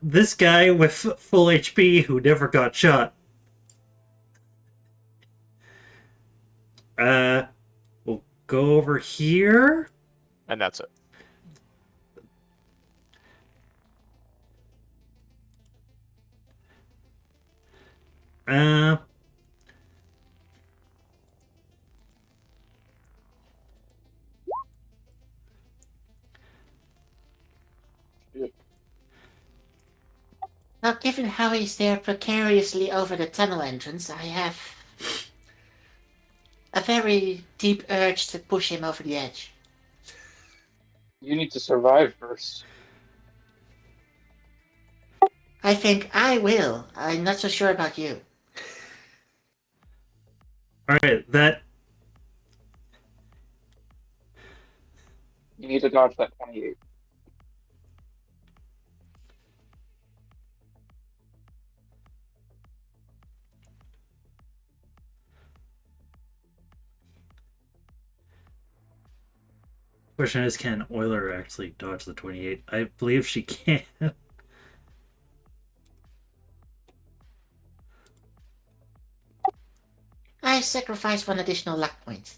This guy with full HP who never got shot. We'll go over here. And that's it. Uh, Now, given how he's there precariously over the tunnel entrance, I have a very deep urge to push him over the edge. You need to survive first. I think I will. I'm not so sure about you. Alright, that... You need to dodge that 28. Question is, can Euler actually dodge the 28? I believe she can. I sacrifice 1 additional luck point.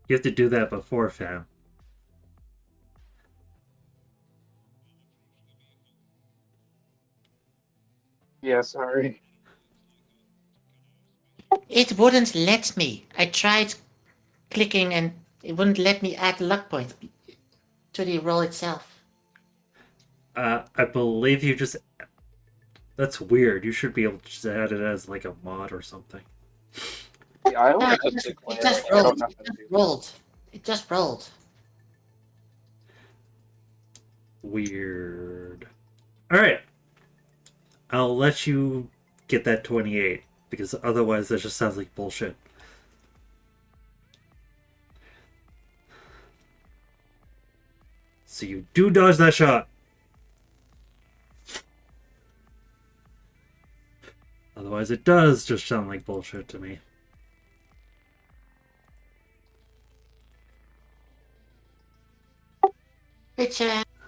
You have to do that before, fam. Yeah, sorry. It wouldn't let me. I tried clicking and it wouldn't let me add the luck point to the roll itself. I believe you just... That's weird. You should be able to just add it as like a mod or something. Yeah, I only Yeah, just it declared. just I don't rolled. know It how to just do rolled. It just rolled. Weird. Alright. I'll let you get that 28, because otherwise that just sounds like bullshit. So you do dodge that shot. Otherwise it does just sound like bullshit to me. Which,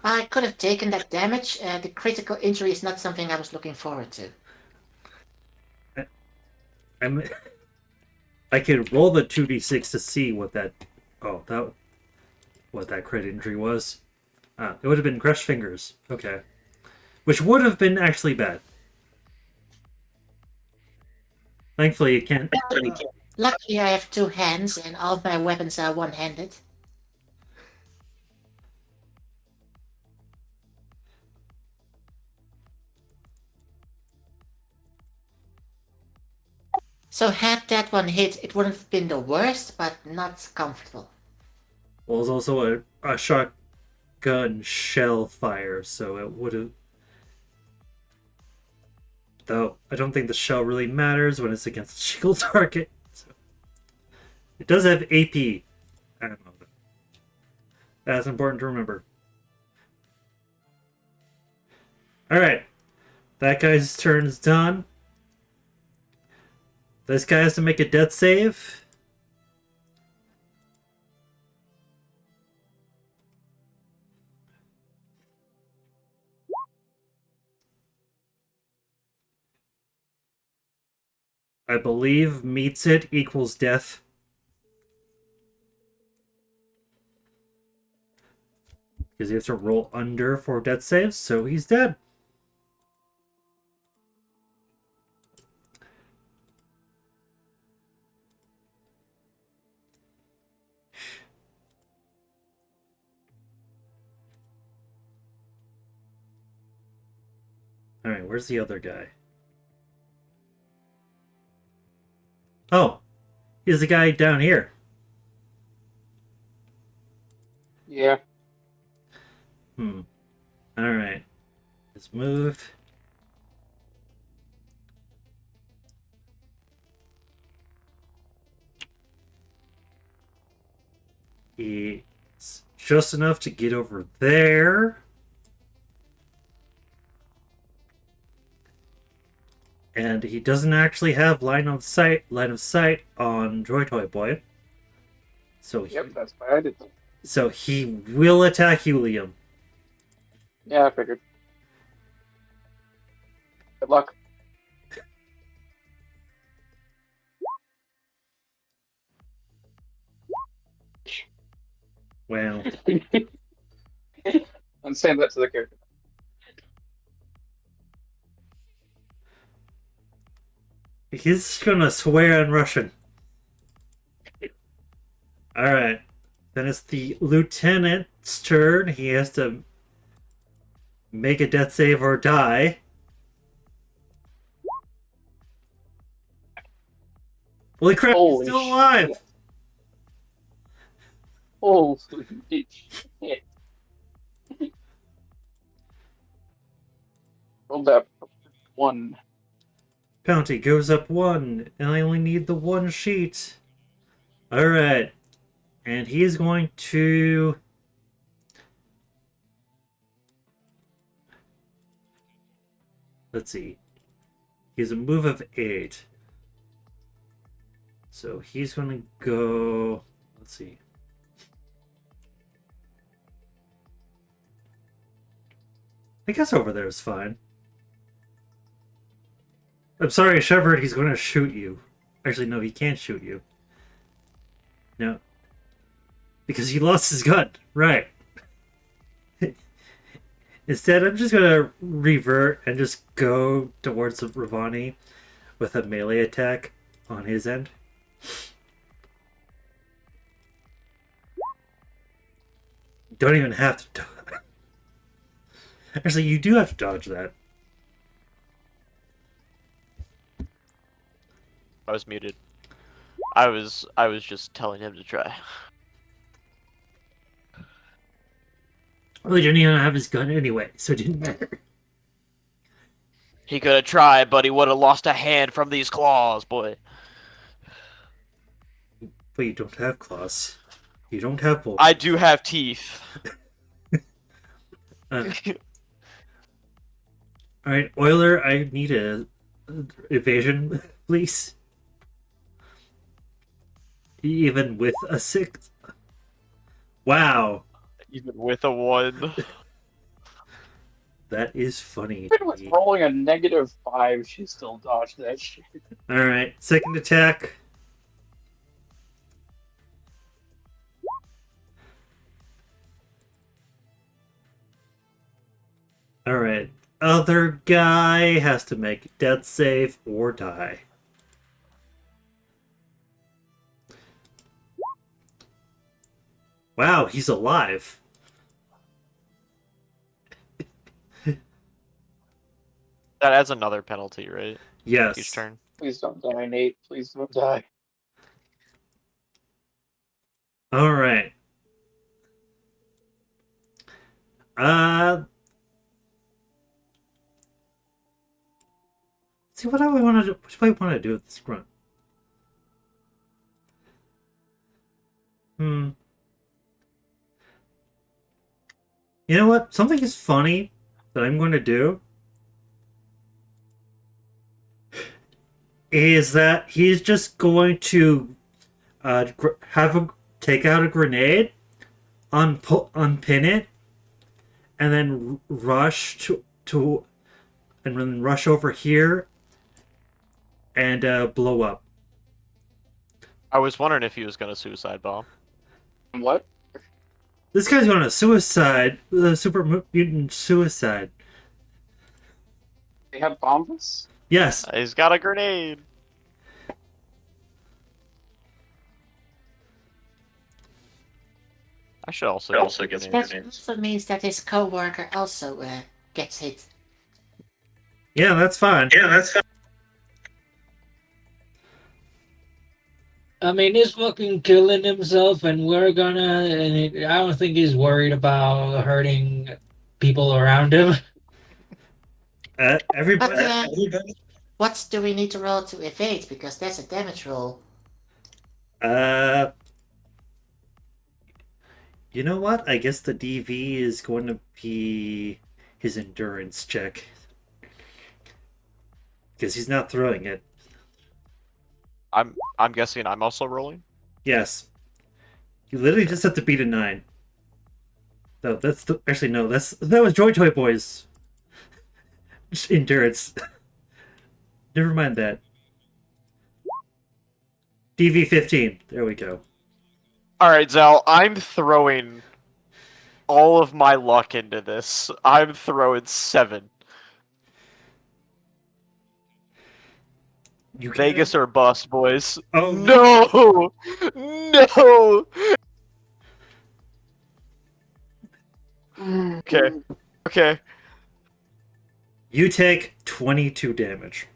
I could have taken that damage. The critical injury is not something I was looking forward to. I'm... I could roll the 2d6 to see what that... Oh, what that crit injury was. It would have been crushed fingers. Okay. Which would have been actually bad. Thankfully, it can't... Luckily, I have two hands and all of my weapons are one-handed. So had that one hit, it wouldn't have been the worst, but not comfortable. Well, it was also a shotgun shell fire, so it would have... Though, I don't think the shell really matters when it's against a shield target. So. It does have AP. I don't know. That's important to remember. Alright. That guy's turn's done. This guy has to make a death save. I believe meets it equals death. Because he has to roll under for death saves, so he's dead. Alright, where's the other guy? Oh, he's the guy down here. Yeah. Alright. Let's move. It's just enough to get over there. And he doesn't actually have line of sight on Joy Toy Boy. So Yep, that's why I did that. so he will attack you, Liam. Yeah, I figured. Good luck. Well, I'm saying that to the character. he's gonna swear in Russian. Alright. Then it's the lieutenant's turn. He has to make a death save or die. Holy crap, he's Holy still alive! shit. Holy shit. Rolled that one. Bounty goes up 1, and I only need the 1 sheet. Alright. And he's going to... Let's see. He has a move of 8. So he's going to go... Let's see. I guess over there is fine. I'm sorry, Shepard, he's going to shoot you. Actually, no, he can't shoot you. No. Because he lost his gun. Right. Instead, I'm just going to revert and just go towards Ravani with a melee attack on his end. Don't even have to dodge. Actually, you do have to dodge that. I was muted. I was just telling him to try. Well, he didn't even have his gun anyway, so it didn't matter. He could have tried, but he would have lost a hand from these claws, boy. But you don't have claws. You don't have both. I do have teeth. All right, Euler, I need a evasion, please. Even with a 6. Wow, Even with a 1. that is funny. Even with rolling a -5, she still dodged that shit. All right, second attack. All right, other guy has to make death save or die. Wow, he's alive. That adds another penalty, right? Yes. Each turn. Please don't die, Nate. Please don't die. All right. See what do I want to do? What do I want to do with this grunt? You know what? Something is funny that I'm going to do is that he's just going to take out a grenade, unpin it, and then rush and then rush over here and blow up. I was wondering if he was going to suicide bomb. What? This guy's going to suicide, super mutant suicide. They have bombs? Yes. He's got a grenade. I should also get some That grenades. also means that his co-worker also gets hit. Yeah, that's fine. I mean, he's fucking killing himself, and we're gonna. I don't think he's worried about hurting people around him. Everybody. What do we need to roll to evade? Because that's a damage roll. You know what? I guess the DV is going to be his endurance check. Because he's not throwing it. I'm guessing I'm also rolling. Yes. You literally just have to beat a 9. No, actually no, that was Joy Toy Boy's endurance. Never mind that. DV 15. There we go. All right, Zal. I'm throwing all of my luck into this. I'm throwing 7. You can- Vegas or bust, boys. Oh No! No! Okay. Okay. You take 22 damage.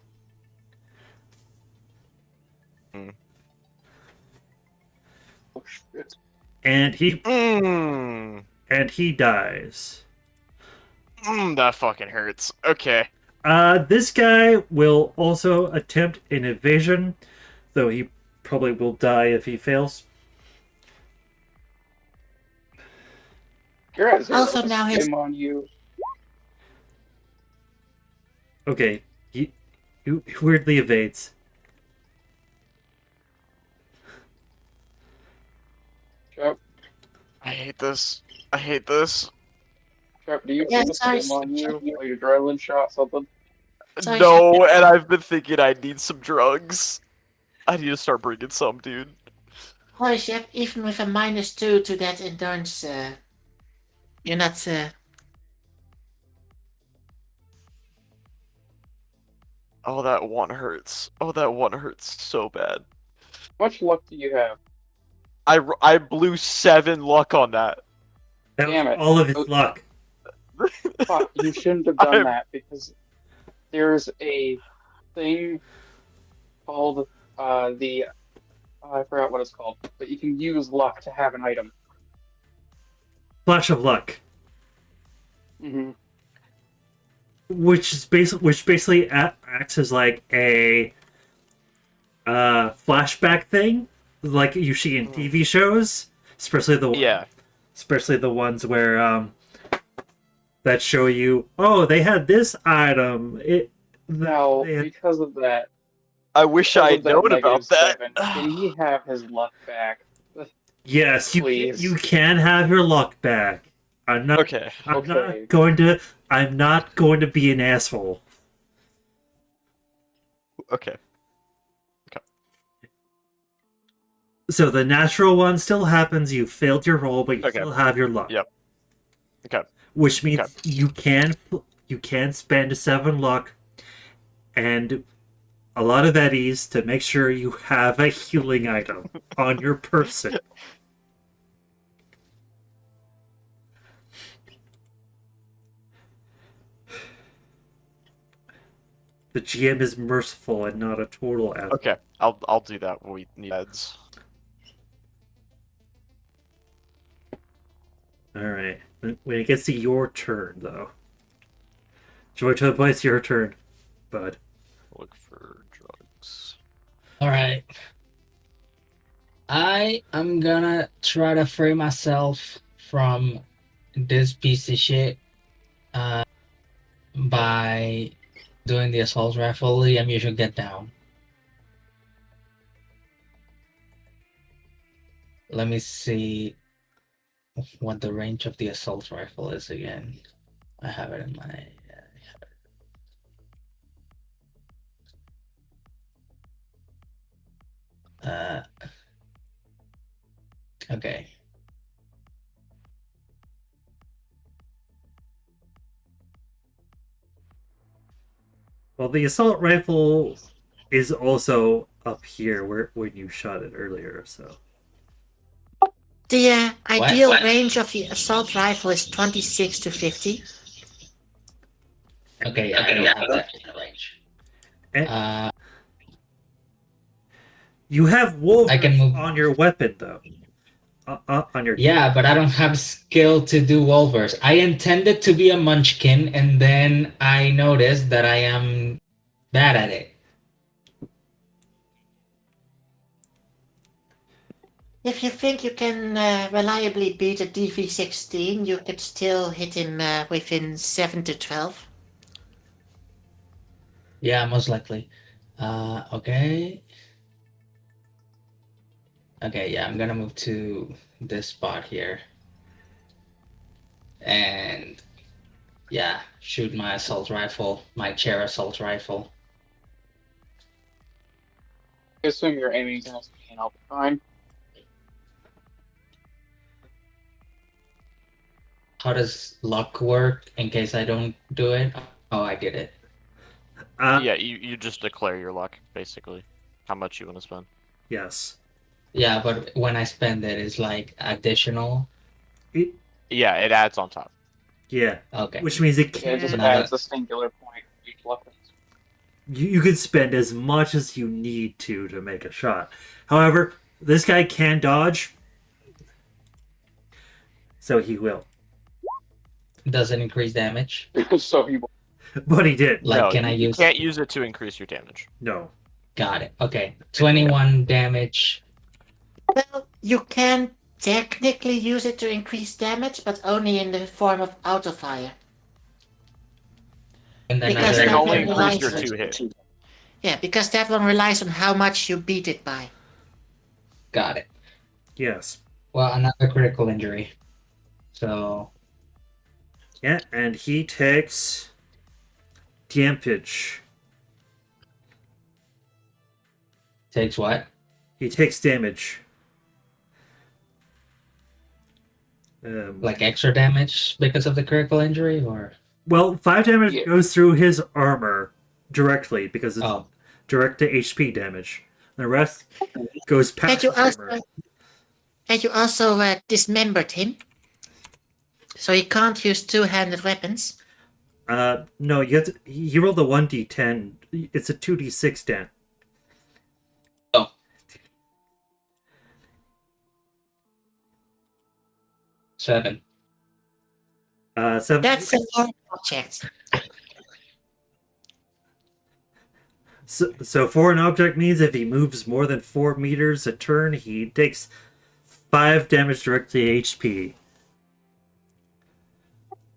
Oh, shit. And he Mmm. dies. That fucking hurts. Okay. This guy will also attempt an evasion, though he probably will die if he fails. You're at 0. Also, now his- Shame on you. Okay, he weirdly evades. Trap, I hate this. I hate this. do you Yeah, feel sorry, shame on you? Like your adrenaline shot something? Sorry, No, and I've been thinking I need some drugs. I need to start bringing some, dude. Holy shit, even with a -2 to that endurance, you're not. Oh, that one hurts. Oh, that one hurts so bad. How much luck do you have? I blew 7 luck on that. That Damn was it. all of his Okay. luck. Fuck, you shouldn't have done I'm- that because there's a thing called I forgot what it's called, but you can use luck to have an item. Flash of luck. Mm-hmm. which basically acts as like a flashback thing, like you see in TV shows, Yeah. especially the ones where that show you, oh, they had this item. Now, They had, I wish I because of had that known negative about that. seven, can he have his luck back? yes, Please. you can have your luck back. I'm not Okay. I'm Okay. not going to I'm not going to be an asshole. Okay. So the natural one still happens. You failed your roll, but you Okay. still have your luck. Yep. Okay. Which means Okay. you can spend 7 luck and a lot of eddies to make sure you have a healing item on your person. The GM is merciful and not a total asshole. Okay. I'll do that when we need ads. Alright. When it gets to your turn, though. Joy to the place, your turn, bud. Look for drugs. All right. I am gonna try to free myself from this piece of shit by doing the assault rifle. Liam, you should get down. Let me see what the range of the assault rifle is again. I have it in my. Okay. Well, the assault rifle is also up here where when you shot it earlier, so. The ideal What? range of the assault rifle is 26 to 50. Okay, I don't have that range. And you have wolves I can move. on your weapon, though. On your Yeah, but I don't have skill to do Wolvers. I intended to be a Munchkin, and then I noticed that I am bad at it. If you think you can reliably beat a DV16, you could still hit him within 7 to 12. Yeah, most likely. Okay. Okay, yeah, I'm gonna move to this spot here. And yeah, shoot my assault rifle, my chair assault rifle. I assume you're aiming against me and I'll be fine. How does luck work in case I don't do it? Oh, I did it. Yeah, you just declare your luck, basically. How much you want to spend. Yes. Yeah, but when I spend it, it's like additional. Yeah, it adds on top. Yeah. Okay. Which means it Yeah, can. it just Now adds a singular point for each weapon. You could spend as much as you need to make a shot. However, this guy can dodge, so he will. doesn't increase damage. So he will. But he did. Like, no, can I you use? can't use it to increase your damage. No. Got it. Okay, 21 damage. Well, you can technically use it to increase damage, but only in the form of auto fire. And then Because It can that only one increase your relies 2 hit. Yeah, because that one relies on how much you beat it by. Got it. Yes. Well, another critical injury. So Yeah, and he takes damage. takes what? He takes damage. Like extra damage because of the critical injury, or? Well, 5 damage Yeah. goes through his armor directly because it's Oh, direct to HP damage. The rest goes And past you his armor. also dismembered him. So he can't use two-handed weapons. No, you have to. He rolled a 1d10. It's a 2d6 damage. oh. 7. Seven. That's a foreign object. So foreign object means if he moves more than 4 meters a turn, he takes 5 damage directly HP.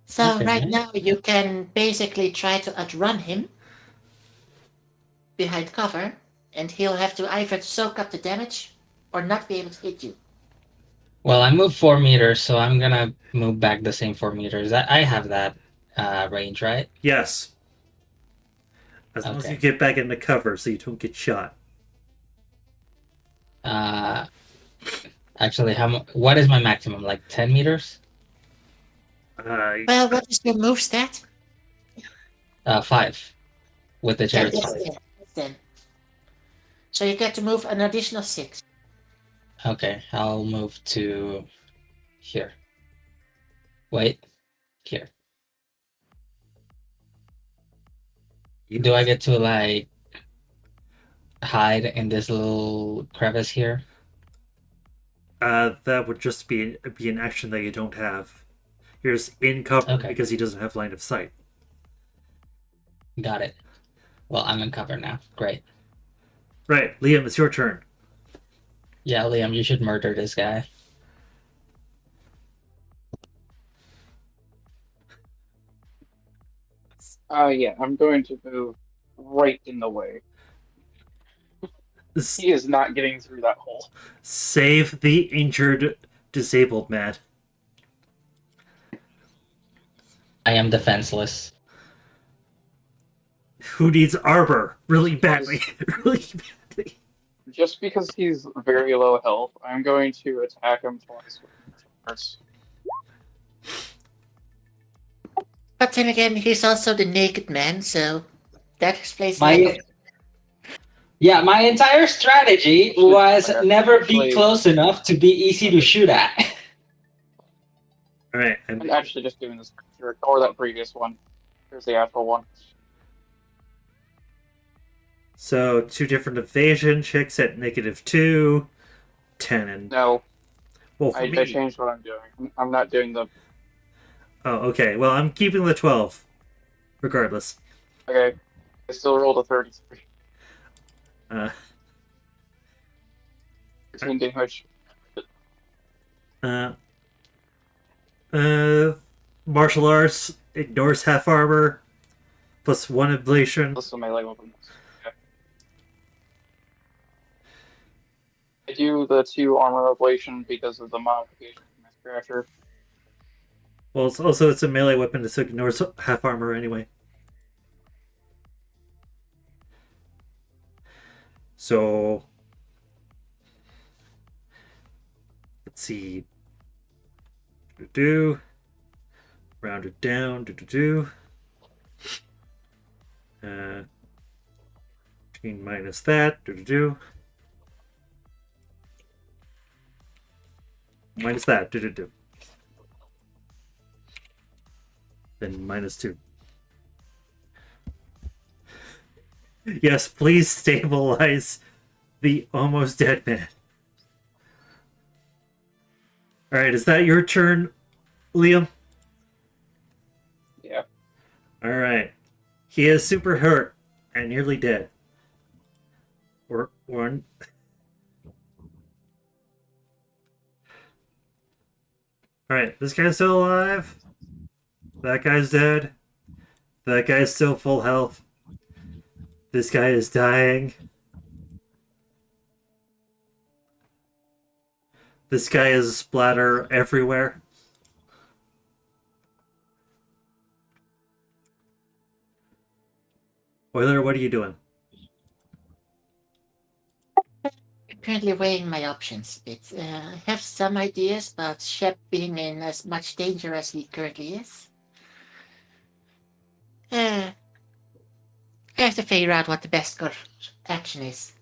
So right Okay. now you can basically try to outrun him behind cover, and he'll have to either soak up the damage or not be able to hit you. Well, I moved 4 meters, so I'm gonna move back the same 4 meters. I have that range, right? Yes. As long as you Okay. get back into cover so you don't get shot. Uh, actually, what is my maximum? Like 10 meters? Well, what is your move stat? 5 with the Yeah, chariot that's spell. 10. That's 10. So you get to move an additional 6. Okay, I'll move to here. Wait, here. Do I get to like hide in this little crevice here? That would just be an action that you don't have. You're just in cover Okay, because he doesn't have line of sight. got it. Well, I'm in cover now. Great. Right, Liam, it's your turn. Yeah, Liam, you should murder this guy. Yeah, I'm going to move right in the way. He is not getting through that hole. Save the injured, disabled man. I am defenseless. Who needs armor really badly? really badly. Just because he's very low health, I'm going to attack him twice with swords. But then again, he's also the naked man, so that explains My my entire strategy was Okay, never be actually- close enough to be easy to shoot at. Alright, I'm actually just doing this picture, or that previous one. Here's the actual one. so 2 different evasion checks at -2, 10 and... No, Well, for I me... changed what I'm doing. I'm not doing the. Oh, okay. Well, I'm keeping the 12. Regardless. Okay, I still rolled a 33. Uh, 13 damage. uh, martial arts ignores half armor. Plus 1 ablation. Plus the melee weapons. Okay. I do the 2 armor ablation because of the modification from my scratcher. Well, it's a melee weapon, so it ignores half armor anyway. So let's see. Round it down. Minus that. Minus that. Then -2. Yes, please stabilize the almost dead man. Alright, is that your turn, Liam? Yeah. Alright. He is super hurt and nearly dead. One. Alright, this guy's still alive. That guy's dead. That guy's still full health. This guy is dying. This guy is splatter everywhere. Euler, what are you doing? currently weighing my options a bit. I have some ideas about Shep being in as much danger as he currently is. I have to figure out what the best course of action is.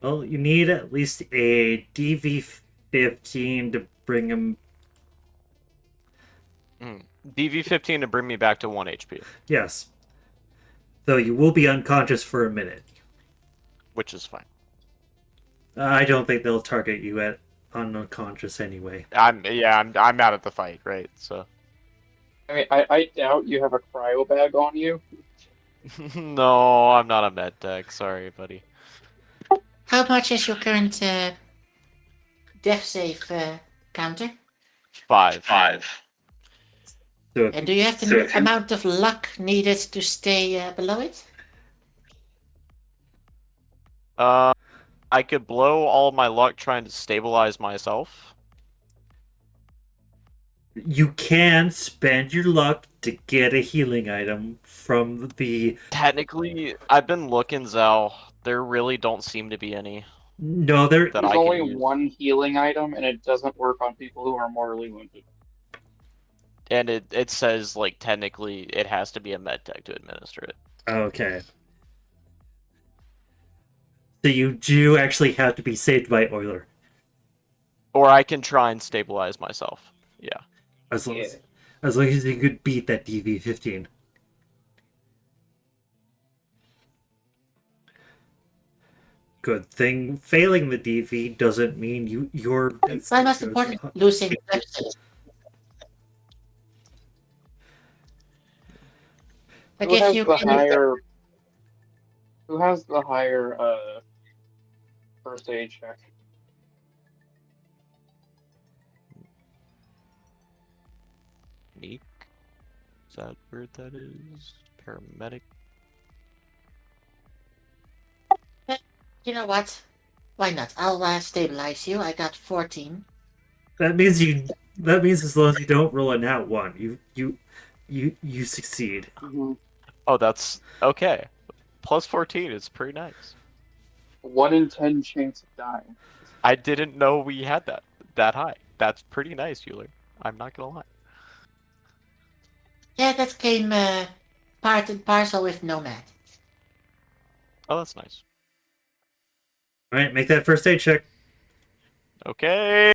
Well, you need at least a DV15 to bring him. DV15 to bring me back to 1 HP, Yes. Though you will be unconscious for a minute. which is fine. I don't think they'll target you at unconscious anyway. I'm out of the fight, right? So I mean, I doubt you have a cryo bag on you. no, I'm not a med tech. Sorry, buddy. How much is your current death save counter? 5. So And do you have the amount of luck needed to stay below it? I could blow all of my luck trying to stabilize myself. you can spend your luck to get a healing item from the. Technically, I've been looking, Zal. There really don't seem to be any No, there. that There's I can only use. one healing item, and it doesn't work on people who are mortally wounded. And it says, like, technically it has to be a med tech to administer it. Okay. So you do actually have to be saved by Euler. Or I can try and stabilize myself. Yeah. As long as you could beat that DV15. Good thing failing the DV doesn't mean you're. It's most important losing death save. Like Who if has you the can, higher? Who has the higher first aid check? Meek? Is that where that is? Paramedic? you know what? Why not? I'll stabilize you. I got 14. That means you. That means as long as you don't roll a nat one, you succeed. Mm-hmm. Oh, that's okay. Plus 14 is pretty nice. 1 in 10 chance of dying. I didn't know we had that high. That's pretty nice, Euler. I'm not gonna lie. Yeah, that came part and parcel with Nomad. Oh, that's nice. All right, make that first aid check. Okay.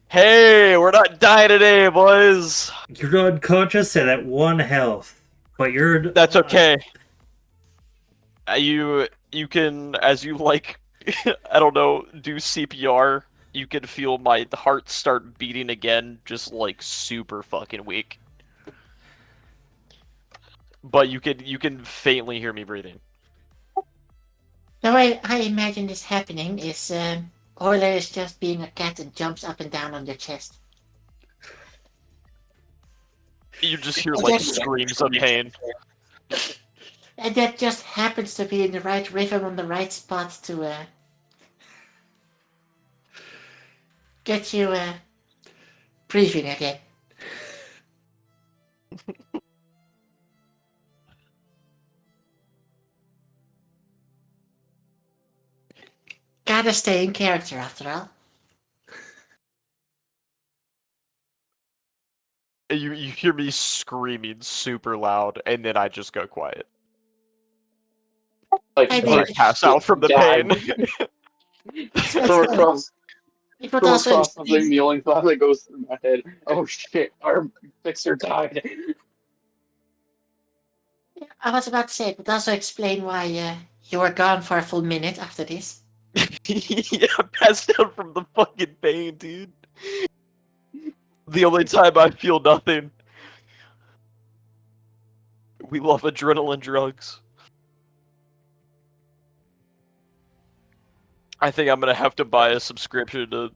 Hey, we're not dying today, boys. You're unconscious and at 1 health, but you're. That's okay. You can, as you like, I don't know, do CPR. You can feel my heart start beating again, just like super fucking weak. But you can faintly hear me breathing. The way I imagine this happening is Euler is just being a cat and jumps up and down on your chest. You just hear like screams of pain. And that just happens to be in the right rhythm on the right spot to get you breathing again. Gotta stay in character after all. You hear me screaming super loud, and then I just go quiet. Like, I As mean, I pass out from the God. pain. Come across, It would come also across something, explain, the only thought that goes through my head, oh shit, our fixer died. I was about to say, it would also explain why you were gone for a full minute after this. Yeah, I passed out from the fucking pain, dude. The only time I feel nothing. We love adrenaline drugs. I think I'm gonna have to buy a subscription to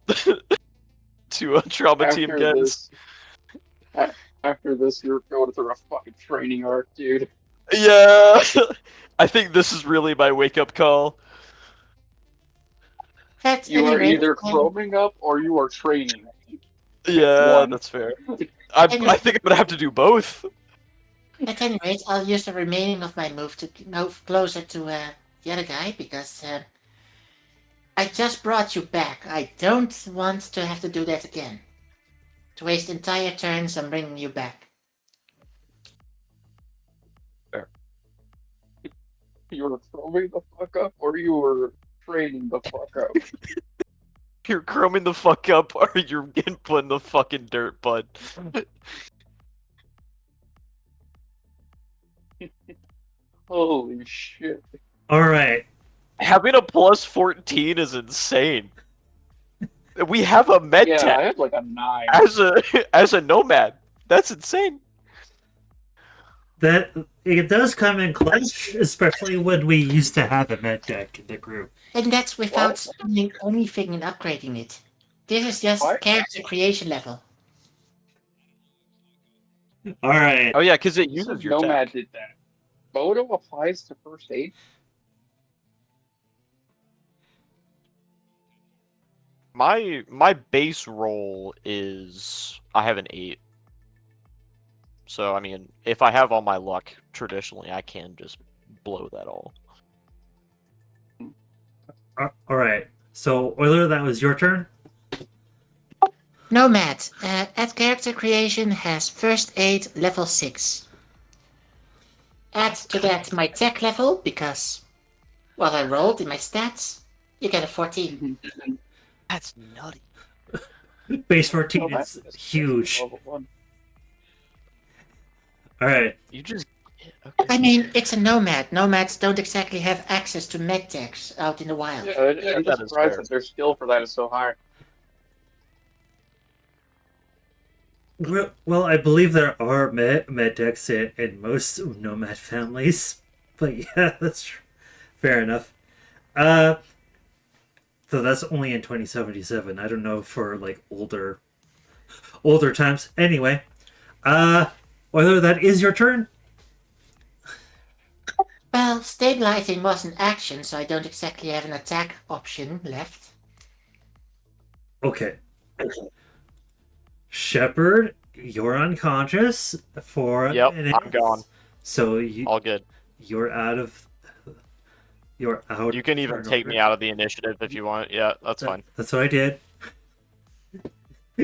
to a Trauma Team After Gens. this, after this, you're going through a fucking training arc, dude. Yeah, I think this is really my wake up call. At You any are rate, either chroming up or you are training. Yeah, One. that's fair. I think I'm gonna have to do both. At any rate, I'll use the remaining of my move to move closer to the other guy because I just brought you back. I don't want to have to do that again. To waste entire turns on bringing you back. You were chroming the fuck up or you were training the fuck up. You're chroming the fuck up, or you're getting put in the fucking dirt, bud. Holy shit. All right. Having a plus 14 is insane. We have a med Yeah, I tech have like a 9. as a nomad. That's insane. That it does come in clutch, especially when we used to have a med deck in the group. And that's without What? spending anything in upgrading it. This is just What? character creation level. All right. Oh yeah, because it You said uses your Nomad tech. did that. Photo applies to first aid? My base roll is I have an 8. So I mean, if I have all my luck, traditionally I can just blow that all. All right. So, Euler, that was your turn. Nomad, at character creation has first aid level 6. Add to that my tech level, because, well, I rolled in my stats. You get a 14. That's nutty. Base 14 Oh, is that's huge. level 1. All right. You just okay. I mean, it's a nomad. Nomads don't exactly have access to med techs out in the wild. Yeah, I'm that just is surprised fair. that their skill for that is so high. Well, I believe there are med decks in most nomad families, but yeah, that's fair enough. Uh, so that's only in 2077. I don't know for like older times. Anyway, whether that is your turn. Well, stabilizing was an action, so I don't exactly have an attack option left. Okay. Shepard, you're unconscious for a Yep, minute. I'm gone. So All good. you're out of. You're out. You can even take me out of the initiative if you want. Yeah, that's fine. That's what I did.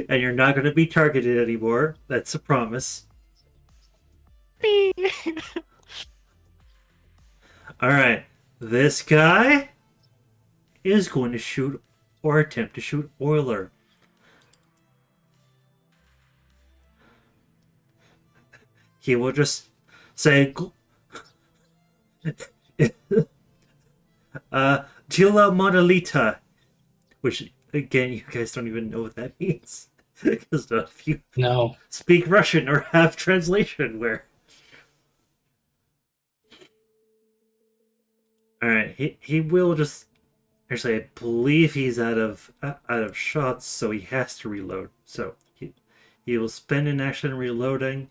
And you're not going to be targeted anymore. That's a promise. All right. This guy is going to shoot or attempt to shoot Euler. He will just say, Gila Monolita, which, again, you guys don't even know what that means. Because none of you No. speak Russian or have translation where. All right, he will just. Actually, I believe he's out of shots, so he has to reload. So he will spend an action reloading,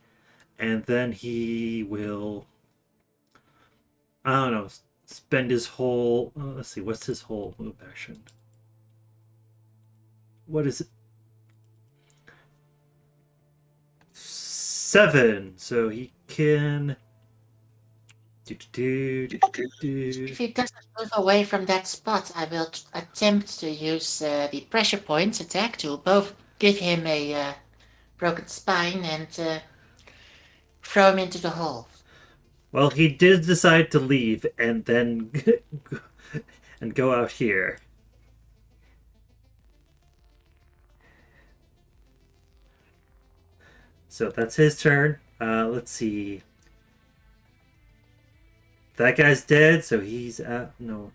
and then he will. I don't know. Spend his whole. Let's see. What's his whole move action? What is it? 7. So he can. If he doesn't move away from that spot, I will attempt to use the pressure points attack to both give him a broken spine and throw him into the hole. Well, he did decide to leave and then and go out here. So that's his turn. Let's see. That guy's dead, so he's out. No.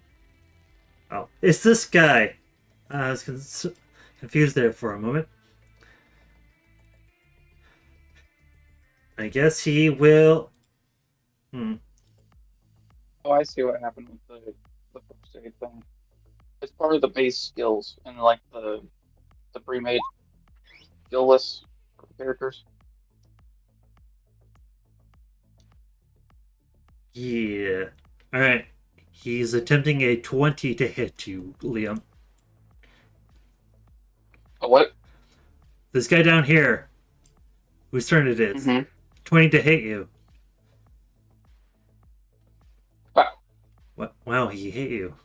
Oh, it's this guy. I was confused there for a moment. I guess he will. Oh, I see what happened with the first aid thing. It's part of the base skills and like the pre-made skill list characters. Yeah. Alright. He's attempting a 20 to hit you, Liam. Oh, what? This guy down here, whose turn it is, 20 to hit you. Wow. What? Wow, he hit you.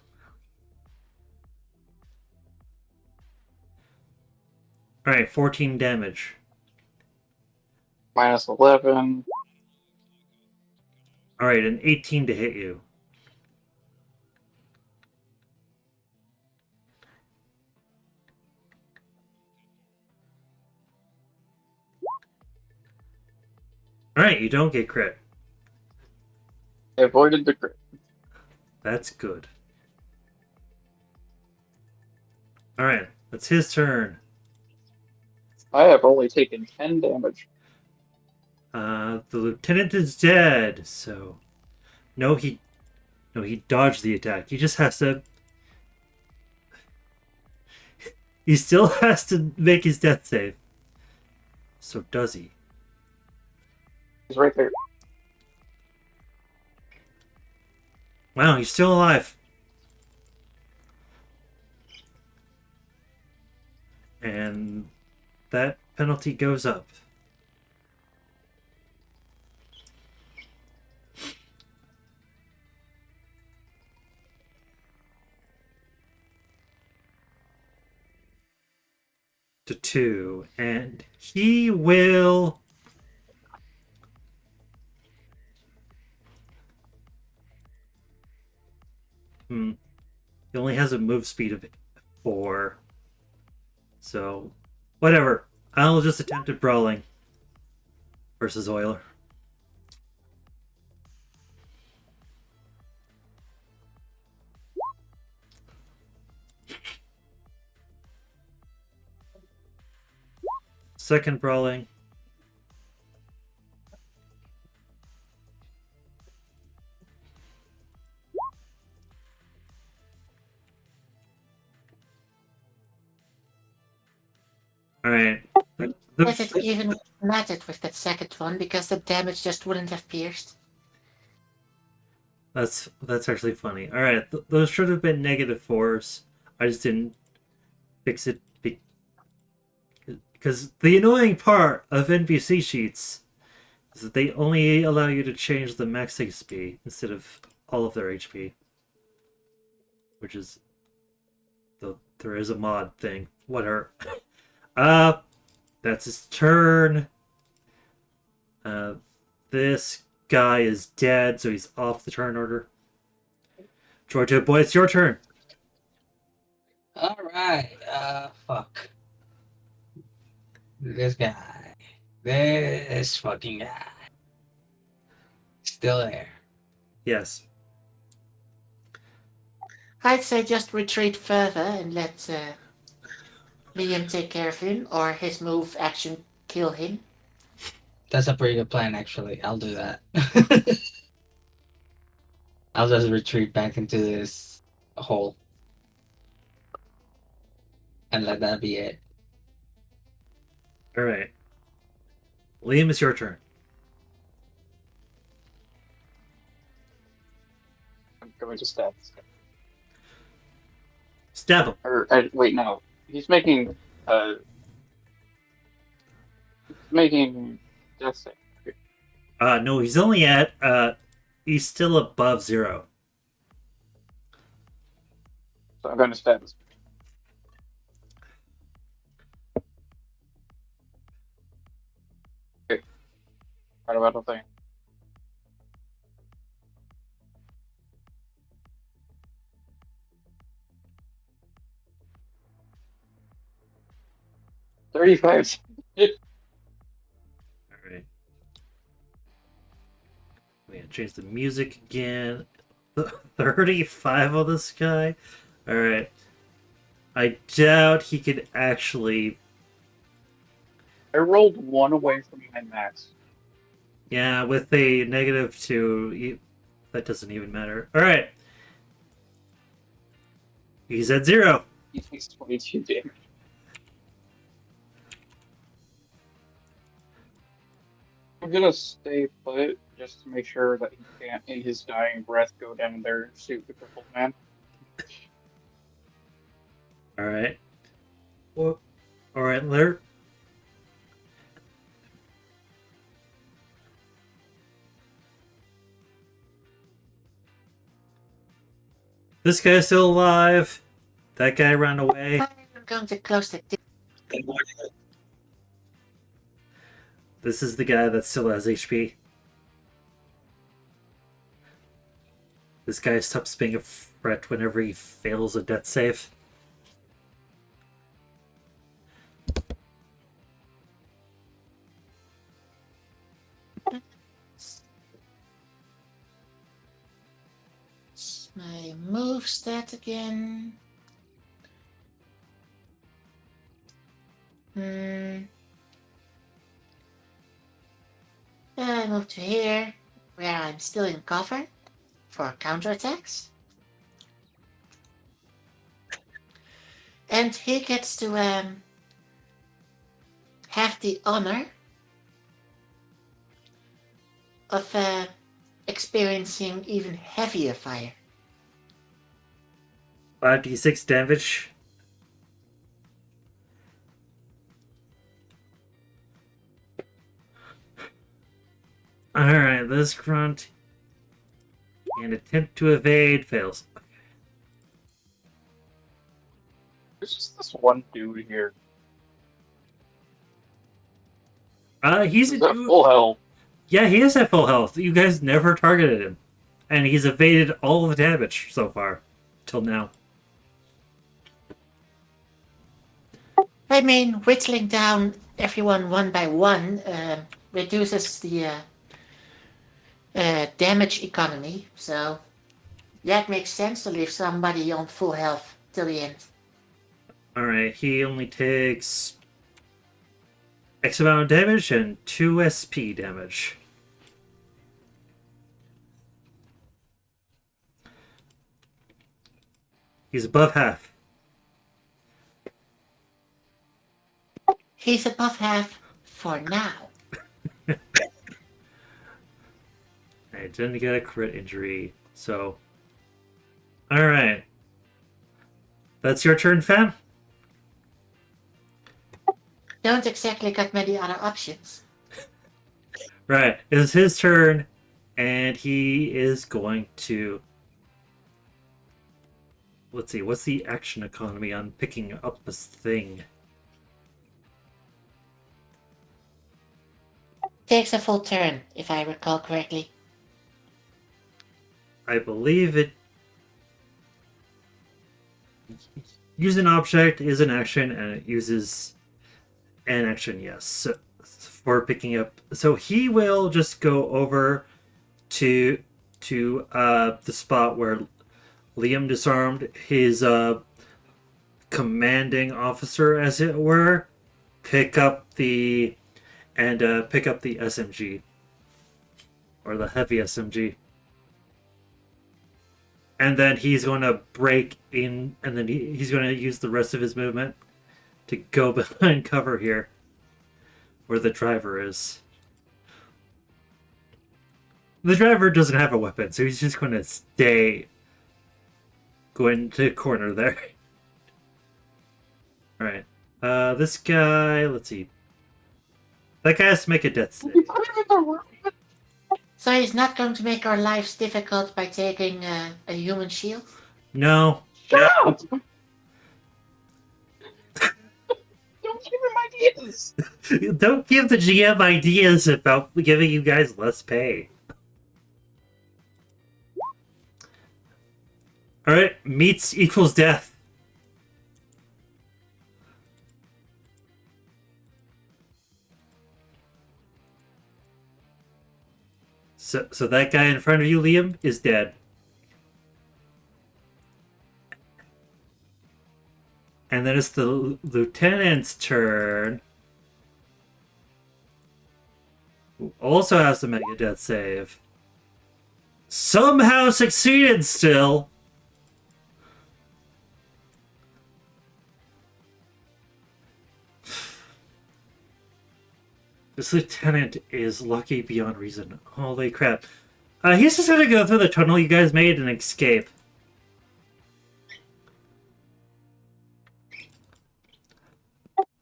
Alright, 14 damage. Minus 11. Alright, an 18 to hit you. Alright, you don't get crit. I avoided the crit. That's good. Alright, It's his turn. I have only taken 10 damage. The lieutenant is dead, so no, he dodged the attack. He just has to. He still has to make his death save. So does he? He's right there. Wow, he's still alive. And that penalty goes up. To 2. And he will. He only has a move speed of 4. So, whatever. I'll just attempt at brawling versus Euler. Second brawling. Alright. But it even mattered with that second one because the damage just wouldn't have pierced. That's actually funny. Alright, those should have been -4s. I just didn't fix it because the annoying part of NPC sheets is that they only allow you to change the max HP instead of all of their HP. Which is there is a mod thing. Whatever. That's his turn. This guy is dead, so he's off the turn order. Georgia boy, it's your turn. All right. Fuck. This guy. This fucking guy. Still there. Yes. I'd say just retreat further and let Liam take care of him, or his move action kill him. That's a pretty good plan, actually. I'll do that. I'll just retreat back into this hole. And let that be it. Alright. Liam, it's your turn. I'm going to stab this guy. Stab him. Or, wait, no. He's making death save. No, he's only at he's still above 0. So I'm going to stab this guy. Okay. Right about the thing. $35. Alright. We gotta change the music again. 35 on this guy? Alright. I doubt he could actually. I rolled 1 away from my max. Yeah, with a -2, that doesn't even matter. Alright. He's at 0. He takes 22 damage. I'm gonna stay put just to make sure that he can't, in his dying breath, go down there and shoot the crippled man. Alright. Well, alright, Lair. This guy's still alive. That guy ran away. I'm going to close the This is the guy that still has HP. This guy stops being a threat whenever he fails a death save. my move stat again. I move to here, where I'm still in cover for counterattacks. And he gets to have the honor of experiencing even heavier fire. 5d6 damage. Alright, this grunt and attempt to evade fails. There's just this one dude here. He's He's a at dude. full health. Yeah, he is at full health. You guys never targeted him. And he's evaded all the damage so far. Till now. I mean, whittling down everyone one by one reduces the damage economy, so yeah, it makes sense to leave somebody on full health till the end. Alright, he only takes X amount of damage and 2 SP damage. He's above half. He's above half for now. I didn't get a crit injury, so... Alright. That's your turn, fam? Don't exactly got many other options. Right, it's his turn, and he is going to... Let's see, what's the action economy on picking up this thing? Takes a full turn, if I recall correctly. I believe it... Use an object is an action, and it uses an action, yes, so, for picking up. So he will just go over to the spot where Liam disarmed his commanding officer, as it were, pick up the SMG or the heavy SMG. And then he's going to break in, and then he's going to use the rest of his movement to go behind cover here, where the driver is. The driver doesn't have a weapon, so he's just going to stay going to corner there. Alright. This guy, let's see. That guy has to make a death save. So he's not going to make our lives difficult by taking a human shield? No. Shut up! Don't give him ideas! Don't give the GM ideas about giving you guys less pay. Alright, meets equals death. So that guy in front of you, Liam, is dead. And then it's the lieutenant's turn. Who also has to make a death save. Somehow succeeded still. This lieutenant is lucky beyond reason. Holy crap. He's just gonna go through the tunnel you guys made and escape.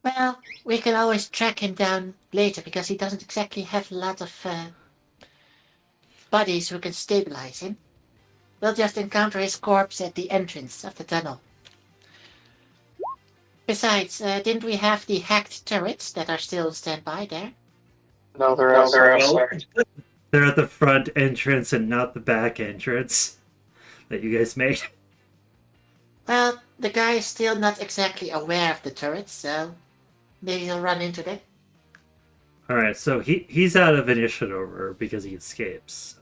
Well, we can always track him down later because he doesn't exactly have a lot of buddies who can stabilize him. We'll just encounter his corpse at the entrance of the tunnel. Besides, didn't we have the hacked turrets that are still standby there? No, they're outside. They're at the front entrance and not the back entrance that you guys made. Well, the guy is still not exactly aware of the turrets, so maybe he'll run into them. Alright, so he's out of initiative order because he escapes.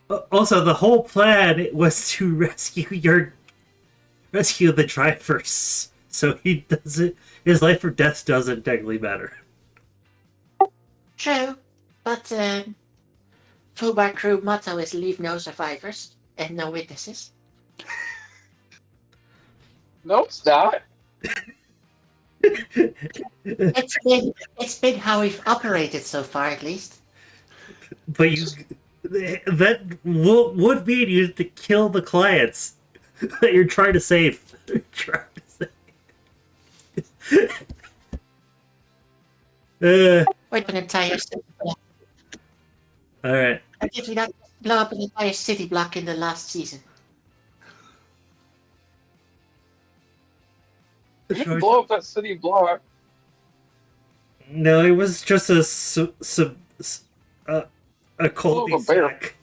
So. Also, the whole plan was to rescue the drivers so he doesn't. His life or death doesn't technically matter. True, but Fubar Crew motto is leave no survivors and no witnesses. No, it's not. It's been how we've operated so far, at least. But that would mean you have to kill the clients that you're trying to save. Wait, an entire city block. All right. And did we not blow up an entire city block in the last season? You didn't blow up that city block. No, it was just a cul-de-sac.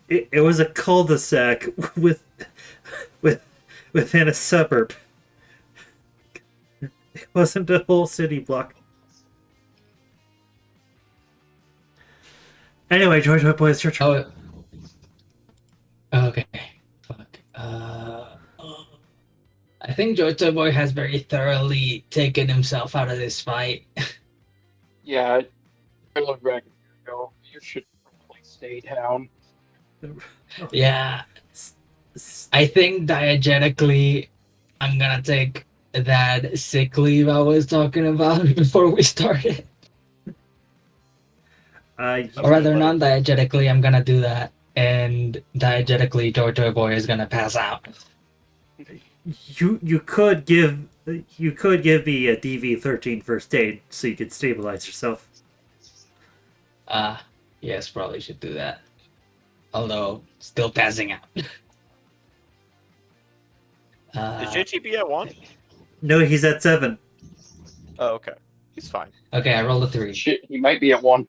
It was a cul-de-sac within a suburb. It wasn't a whole city block. Anyway, George, what boy, it's your turn. Okay. Fuck. I think Jojo Boy has very thoroughly taken himself out of this fight. Yeah, I look back and go, you should probably stay down. Yeah. I think diegetically, I'm gonna take that sick leave I was talking about before we started. Or rather, non-diegetically, I'm gonna do that. And diegetically, Jojo Boy is gonna pass out. You could give me a DV-13 first aid so you could stabilize yourself. Yes, probably should do that. Although, still passing out. Is JTB at 1? No, he's at 7. Oh, okay. He's fine. Okay, I rolled a 3. Shit, he might be at 1.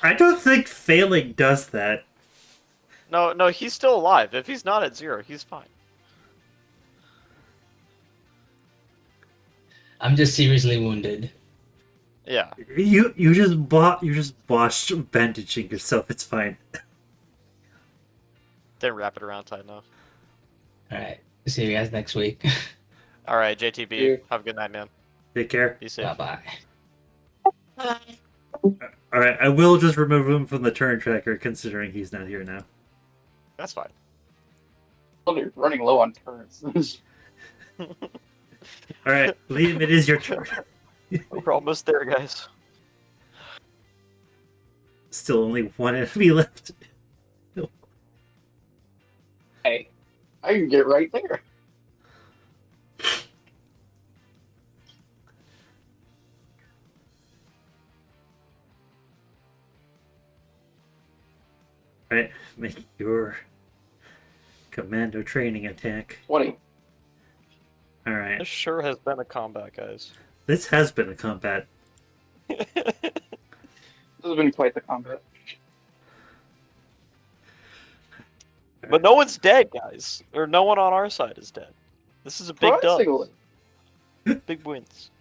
I don't think failing does that. No, he's still alive. If he's not at 0, he's fine. I'm just seriously wounded. Yeah. You just botched bandaging yourself. It's fine. Didn't wrap it around tight enough. Alright, see you guys next week. Alright, JTB. Yeah. Have a good night, man. Take care. Be safe. Bye-bye. Bye. All right, I will just remove him from the turn tracker, considering he's not here now. That's fine. Well, you're running low on turns. All right, Liam, it is your turn. We're almost there, guys. Still only one enemy left. Hey, I can get right there. All right, make your commando training attack. 20. All right, This sure has been a combat, guys. this has been a combat. This has been quite the combat. But no one's dead, guys. Or no one on our side is dead. This is a big dub. Surprisingly. Big wins.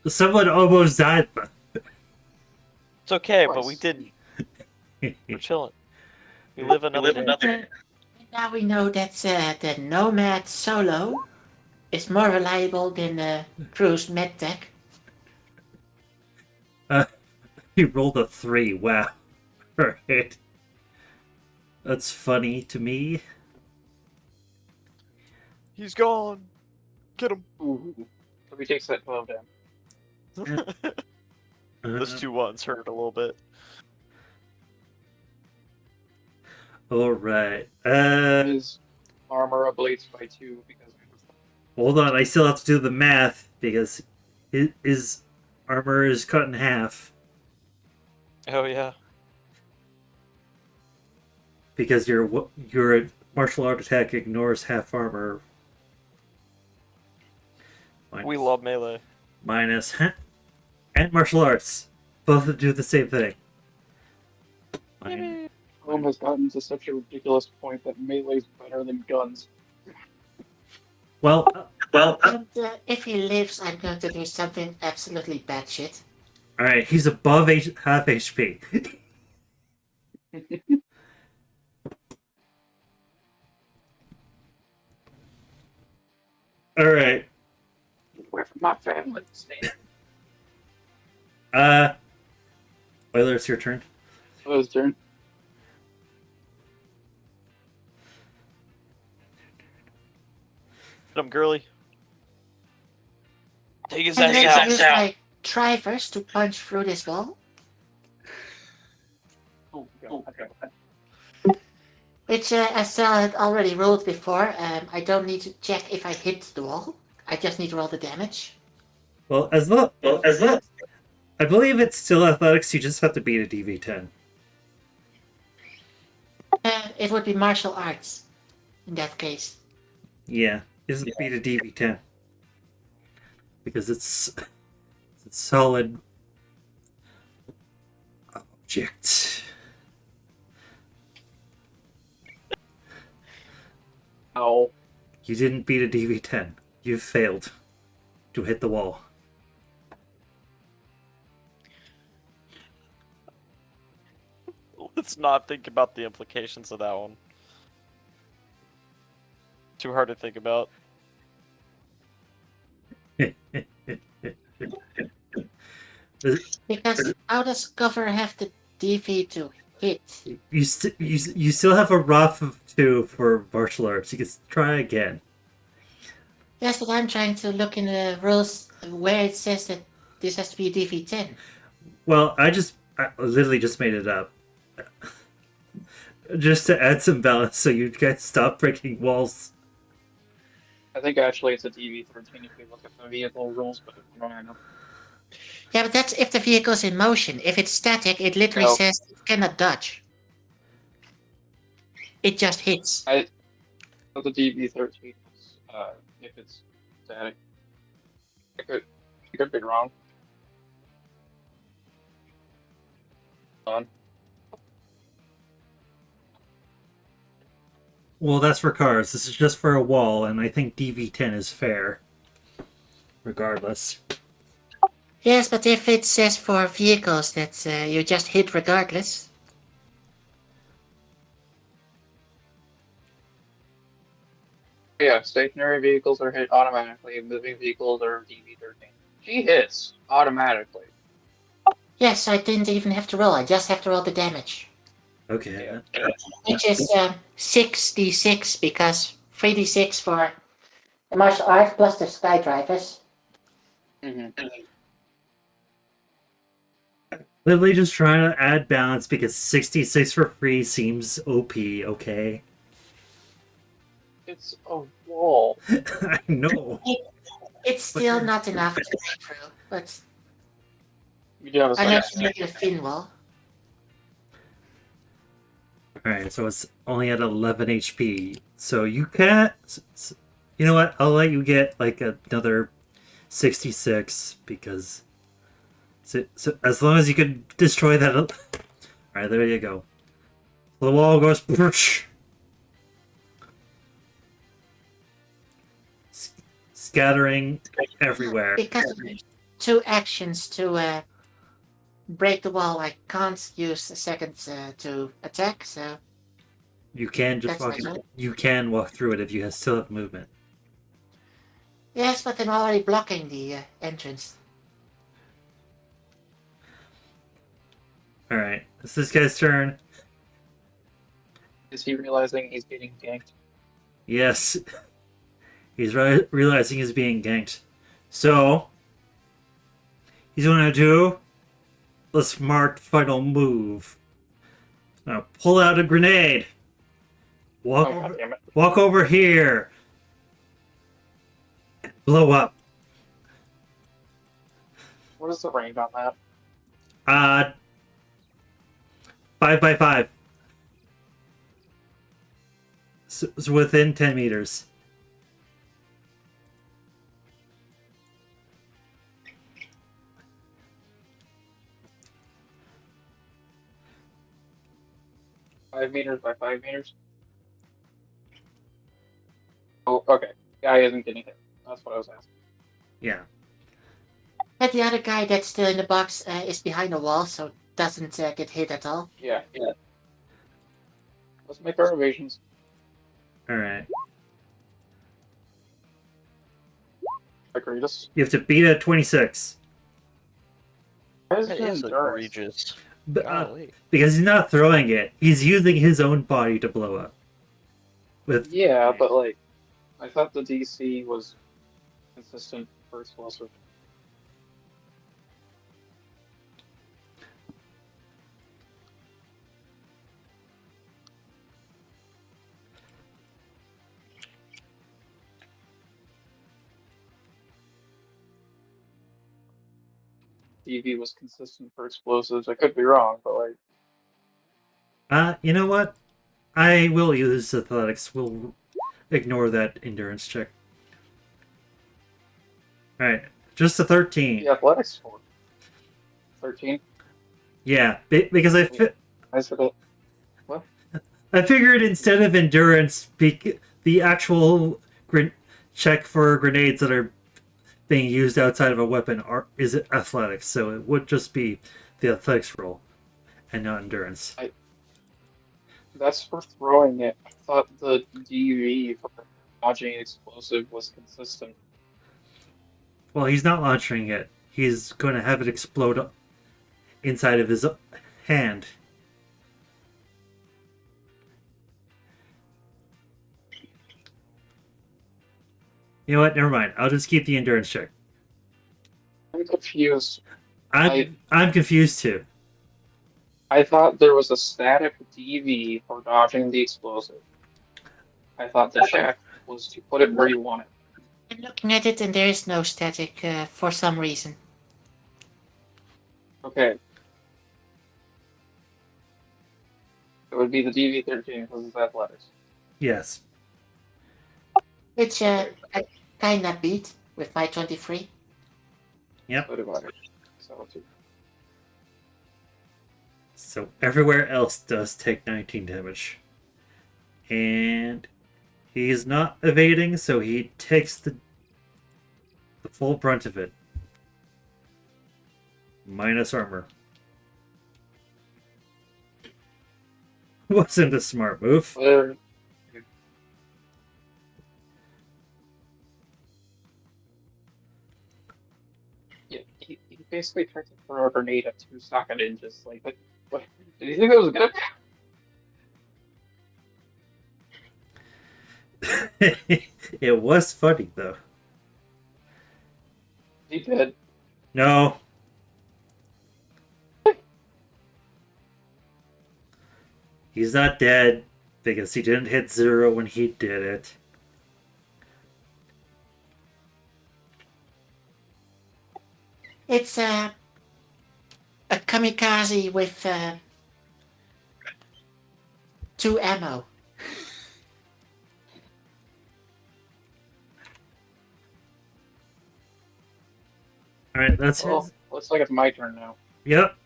Someone almost died. It's okay, but Twice. we didn't. We're chilling. We live another day. Now we know that the Nomad Solo is more reliable than the Cruise MedTech. He rolled a 3. Wow. All right. That's funny to me. He's gone. Get him. Ooh. So he takes that 12 down. Those 2 ones hurt a little bit. All right. His armor ablates by 2 because of his... Hold on. I still have to do the math because his armor is cut in half Oh yeah. because your martial art attack ignores half armor. We love melee. Minus and martial arts both do the same thing. Rome has gotten to such a ridiculous point that melee's better than guns. Well, And if he lives, I'm going to do something absolutely bad shit. all right. He's above half HP. All right. Where from my family? Uh, Euler, it's your turn. Oh, his turn. Hit him, girly. Take his I'm ass going out. to use my Trivers to punch through this wall, Oh, God. Okay. which as Sal had already rolled before. I don't need to check if I hit the wall. I just need to roll the damage. Well, as long I believe it's still athletics. You just have to beat a DV10. It would be martial arts in that case. Yeah, just beat a DV10 because it's solid object. Oh. You didn't beat a DV10. You failed to hit the wall. Let's not think about the implications of that one. Too hard to think about. Because how does cover have the DV to hit? You still have a rough of 2 for martial arts. You can try again. Yes, but I'm trying to look in the rules where it says that this has to be a DV10. Well, I literally just made it up. Just to add some balance so you guys stop breaking walls. I think actually it's a DV13 if we look at the vehicle rules, but I don't know. Yeah, but that's if the vehicle's in motion. If it's static, it literally No. says it cannot dodge. It just hits. So the DV13 is if it's static. I could be wrong. On. Well, that's for cars. This is just for a wall, and I think DV10 is fair. Regardless. Yes, but if it says for vehicles that you just hit regardless. Yeah, stationary vehicles are hit automatically. Moving vehicles are DV13. She hits automatically. Yes, I didn't even have to roll. I just have to roll the damage. Okay. Yeah. Which is 6d6 because 3d6 for the martial arts plus the skydrivers. Mm-hmm. Literally just trying to add balance because 66 for free seems OP, okay? It's a wall. I know. It's still not enough to break through, but You do have a unless second. you make it a thin wall. Alright, so it's only at 11 HP. So you can't... You know what? I'll let you get like another 66 because... So as long as you can destroy that... Alright, there you go. The wall goes... Scattering everywhere. Because of the 2 actions to break the wall, I can't use a second to attack, so You can just that's walk... not good. You can walk through it if you still have movement. Yes, but I'm already blocking the entrance. Alright, it's this guy's turn. Is he realizing he's getting ganked? Yes. He's realizing he's being ganked. So, he's going to do the smart final move. Now, pull out a grenade. Walk, Oh, God damn it. walk over here. Blow up. What is the range on that? 5 by 5. So it's within 10 meters. Five meters by 5 meters? Oh, okay. Guy isn't getting hit. That's what I was asking. Yeah. And the other guy that's still in the box is behind the wall, so doesn't get hit at all. Yeah. Let's make our evasions. Alright. Egregious. You have to beat it at 26. Why is That it is endurance? egregious. B- Golly. because he's not throwing it. He's using his own body to blow up. With Yeah, but like, I thought the DC was consistent for explosive. DV was consistent for explosives. I could be wrong, but like, you know what? I will use athletics. We'll ignore that endurance check. Alright, just a 13. the athletics score 13. Yeah, because I said it. What? I figured instead of endurance, the actual check for grenades that are being used outside of a weapon is athletics, so it would just be the athletics roll and not endurance. That's for throwing it. I thought the DV for dodging explosive was consistent. Well, he's not launching it. He's going to have it explode inside of his hand. You know what? Never mind. I'll just keep the endurance check. I'm confused. I'm confused too. I thought there was a static DV for dodging the explosive. I thought the check was to put it where you want it. I'm looking at it and there is no static for some reason. Okay. It would be the DV13 because it's athletics. Yes. Which I kinda beat with my 23. Yep. So do I. So too. So everywhere else does take 19 damage. And he's not evading, so he takes the full brunt of it. Minus armor. Wasn't a smart move. Where- Yeah, he basically tried to throw a grenade at 2 socket inches. Like, what? Did you think that was good? It was funny, though. He did. No. He's not dead because he didn't hit 0 when he did it. It's a kamikaze with 2 ammo. Alright, that's Well, his. looks like it's my turn now. Yep.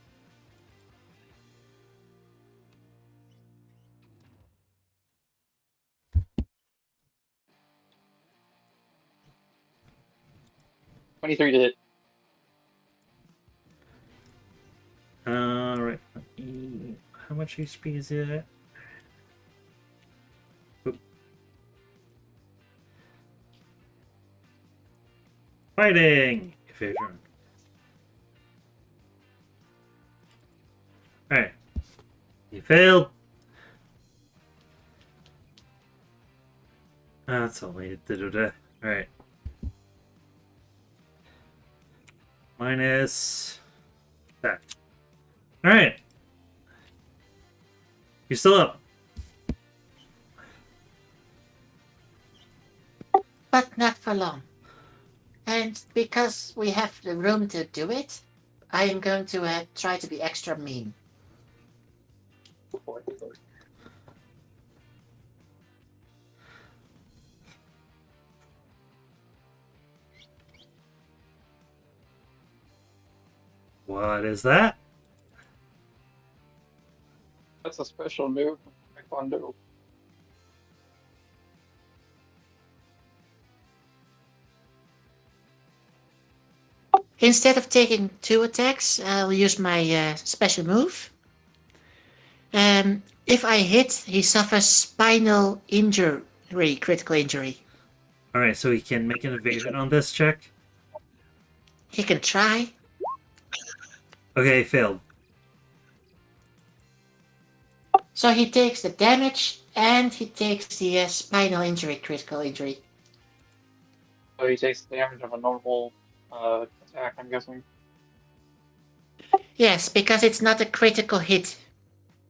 23 to hit. Alright. How much HP is it? Oop. Fighting! Evasion. Alright. You failed. That's only Alright. Minus that. Alright. You're still up. But not for long. And because we have the room to do it, I am going to try to be extra mean. What is that? That's a special move from Taekwondo. Instead of taking 2 attacks, I'll use my special move. If I hit, he suffers spinal injury, critical injury. Alright, so he can make an evasion on this check. He can try. Okay, failed. So he takes the damage and he takes the spinal injury, critical injury. So he takes the damage of a normal attack, I'm guessing. Yes, because it's not a critical hit,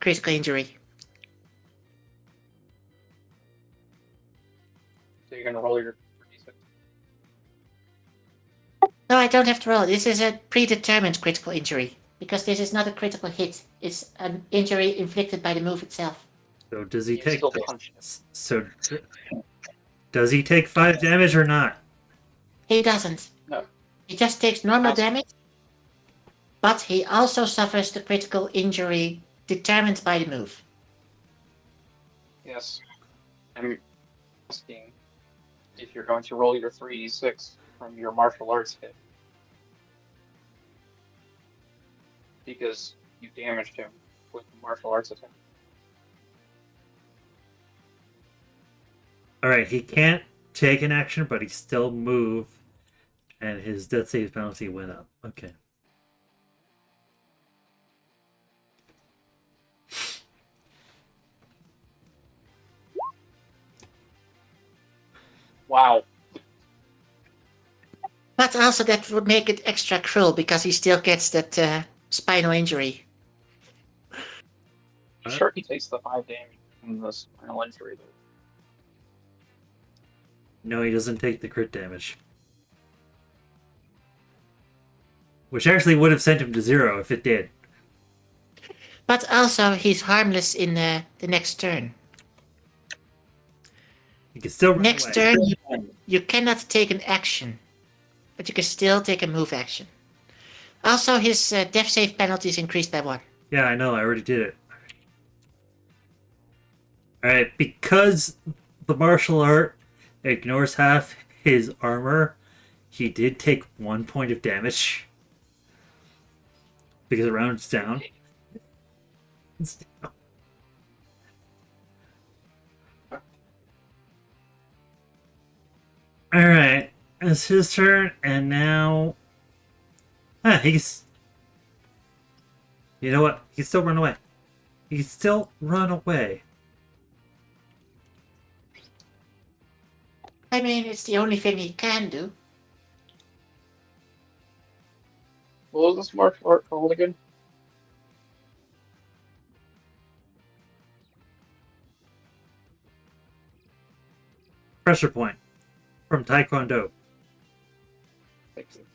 critical injury. So you're gonna roll your d6. No, I don't have to roll. This is a predetermined critical injury. Because this is not a critical hit. It's an injury inflicted by the move itself. So does he You take? still punch him. So does he take 5 damage or not? He doesn't. No. He just takes normal Awesome. damage. But he also suffers the critical injury determined by the move. Yes. I'm asking if you're going to roll your 3d6 from your martial arts hit. Because you damaged him with the martial arts attack. Alright, he can't take an action, but he still move, and his death save penalty went up. Okay. Wow. But also that would make it extra cruel because he still gets that spinal injury. Sure, he takes the 5 damage from the spinal injury, though. No, he doesn't take the crit damage. Which actually would have sent him to 0 if it did. But also he's harmless in the next turn. He can still run Next away. turn, you cannot take an action. But you can still take a move action. Also, his death save penalty is increased by 1. Yeah, I know, I already did it. Alright, because the martial art ignores half his armor, he did take 1 point of damage. Because it rounds down. It's down. Alright, it's his turn, and now... he's... You know what? He can still run away. He can still run away. I mean, it's the only thing he can do. What was this martial art called again? Pressure point from Taekwondo. Thank you.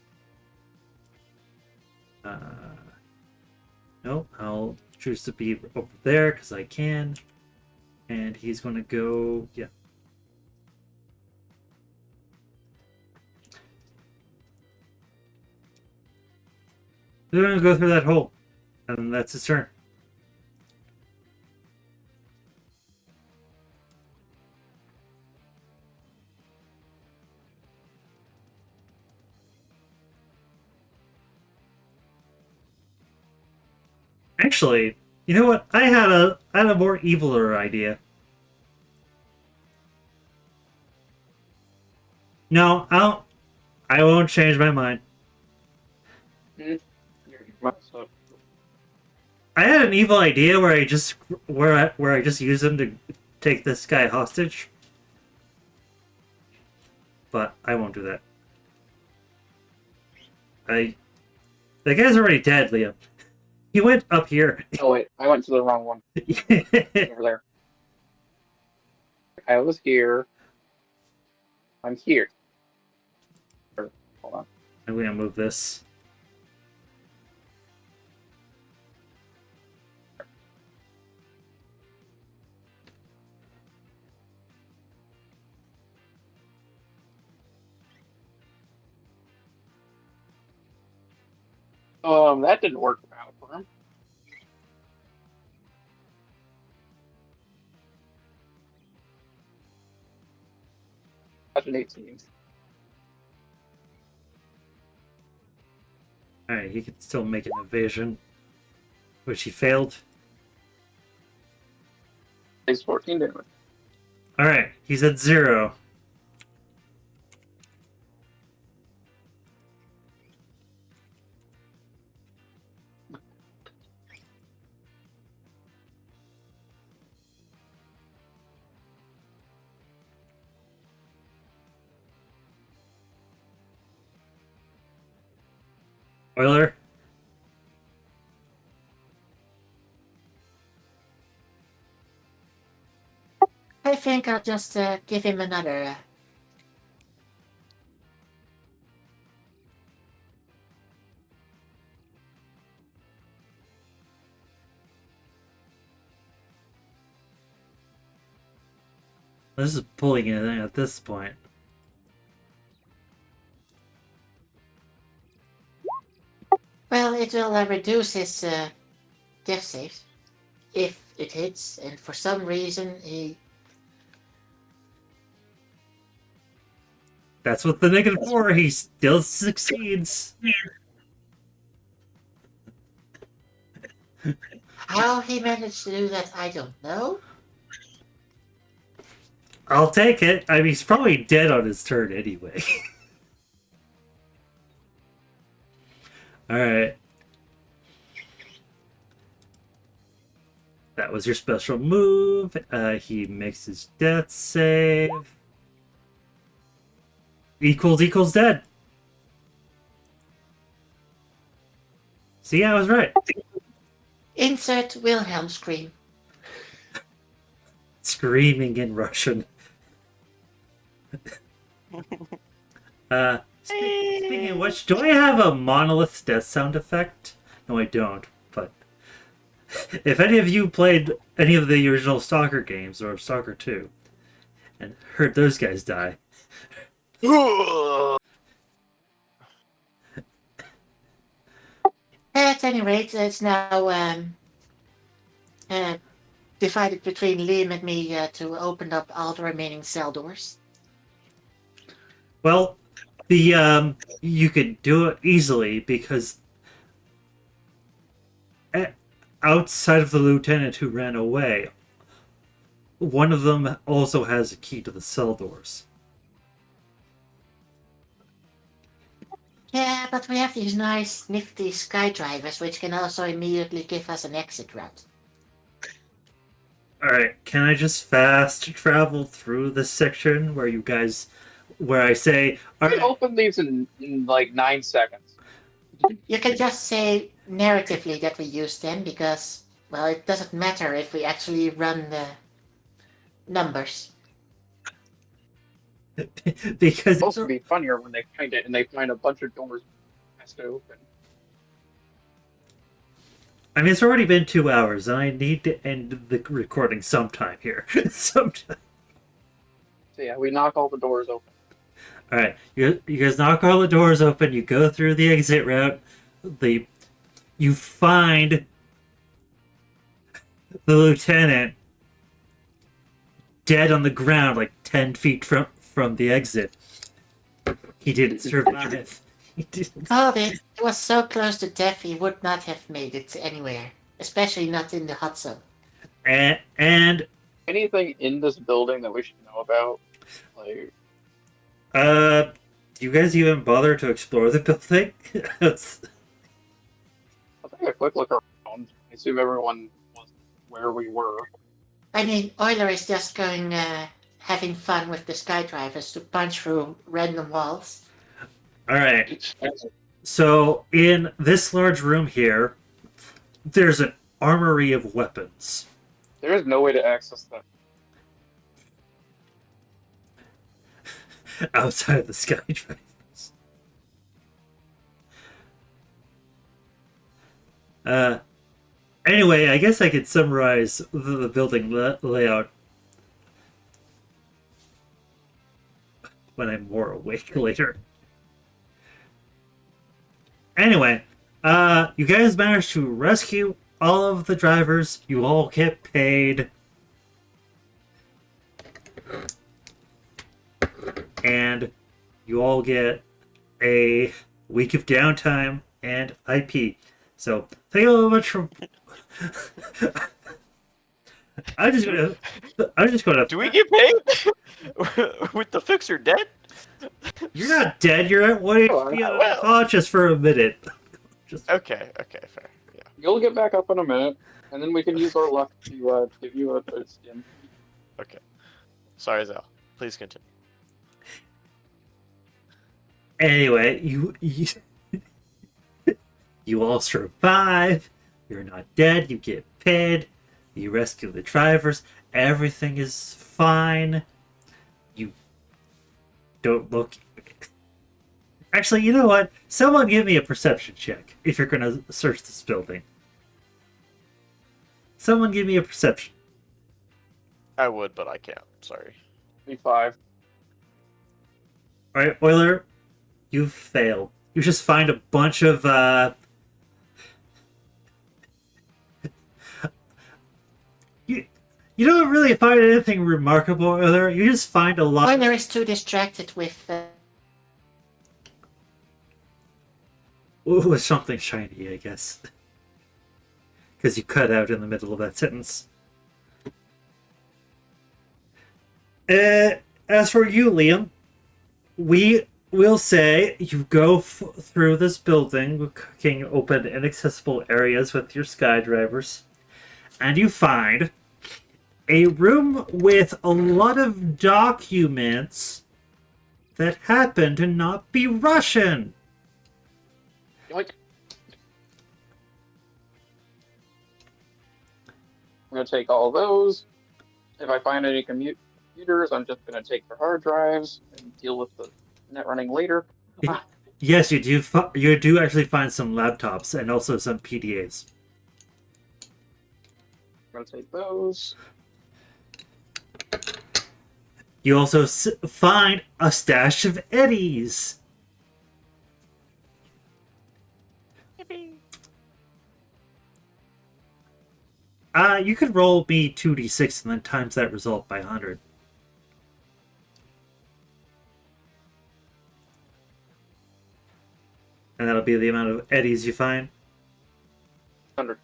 No, I'll choose to be over there because I can. And he's going to go, yeah. He's going to go through that hole. And that's his turn. Actually, you know what? I had a more eviler idea. No, I won't change my mind. You're messed up. I had an evil idea where I just use him to take this guy hostage. But I won't do that. The guy's already dead, Liam. He went up here. Oh wait, I went to the wrong one. Over there. I was here. I'm here. Hold on. I'm gonna move this. That didn't work out for him. That's an 18. Alright, he can still make an evasion. Which he failed. Takes 14 damage. Alright, he's at 0. Euler? I think I'll just give him another. This is pulling it in at this point. Well, it will reduce his death saves if it hits, and for some reason he. That's what the -4, he still succeeds. How he managed to do that, I don't know. I'll take it. I mean, he's probably dead on his turn anyway. Alright. That was your special move. He makes his death save. Equals dead. See, I was right. Insert Wilhelm scream. Screaming in Russian. Speaking of which, do I have a monolith death sound effect? No, I don't. But if any of you played any of the original Stalker games or Stalker 2 and heard those guys die, At any rate, it's now divided between Liam and me to open up all the remaining cell doors. well, the you could do it easily because outside of the lieutenant who ran away, one of them also has a key to the cell doors. Yeah, but we have these nice, nifty skydrivers, which can also immediately give us an exit route. Alright, can I just fast travel through this section where I say, We can alright, open these in like 9 seconds. You can just say narratively that we use them because, well, it doesn't matter if we actually run the numbers. because It's supposed to be funnier when they find it and they find a bunch of doors has to open. I mean, it's already been 2 hours, and I need to end the recording sometime here. Sometime. So yeah, we knock all the doors open. Alright, you guys knock all the doors open, you go through the exit route, you find the lieutenant dead on the ground, like 10 feet from the exit. He didn't survive. He didn't. Oh, he was so close to death he would not have made it anywhere, especially not in the hot zone. And Anything in this building that we should know about? Like, do you guys even bother to explore the building? It's- I'll take a quick look around. I assume everyone was where we were. I mean, Euler is just going, having fun with the skydrivers to punch through random walls. Alright, so in this large room here, there's an armory of weapons. There is no way to access that. Outside of the skydrivers. Anyway, I guess I could summarize the building layout when I'm more awake later. Anyway, you guys managed to rescue all of the drivers. You all get paid. And you all get a week of downtime and IP. So thank you very much for. I'm just gonna. Do we get paid? With the fixer dead? You're not dead. You're at one Oh, HP well. unconscious for a minute. Okay, fair. Yeah. You'll get back up in a minute, and then we can use our luck to give you a third skin. Okay. Sorry, Zal. Please continue. Anyway, You all survive. You're not dead. You get paid. You rescue the drivers. Everything is fine. You don't look. Actually, you know what? Someone give me a perception check if you're going to search this building. Someone give me a perception. I would, but I can't. Sorry. B5. Alright, Euler, you failed. You just find a bunch of, You don't really find anything remarkable, Euler. You just find a lot... Euler is too distracted with... with something shiny, I guess. Because you cut out in the middle of that sentence. As for you, Liam, we will say you go through this building, looking open inaccessible areas with your skydrivers, and you find a room with a lot of documents that happen to not be Russian. Yoink. I'm gonna take all those. If I find any computers, I'm just gonna take their hard drives and deal with the net running later. Yes, you do. You do actually find some laptops and also some PDAs. I'm gonna take those. You also find a stash of eddies. You could roll me 2d6 and then times that result by 100. And that'll be the amount of eddies you find. 100.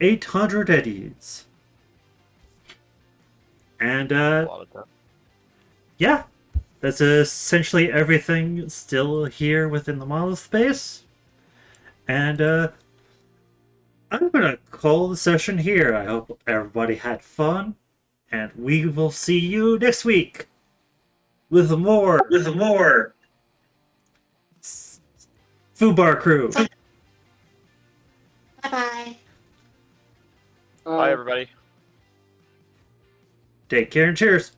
800 eddies. And, A lot of time. yeah. That's essentially everything still here within the model space. And, I'm gonna call the session here. I hope everybody had fun. And we will see you next week. With more. Fubar Crew. Bye-bye. Bye, everybody. Take care and cheers.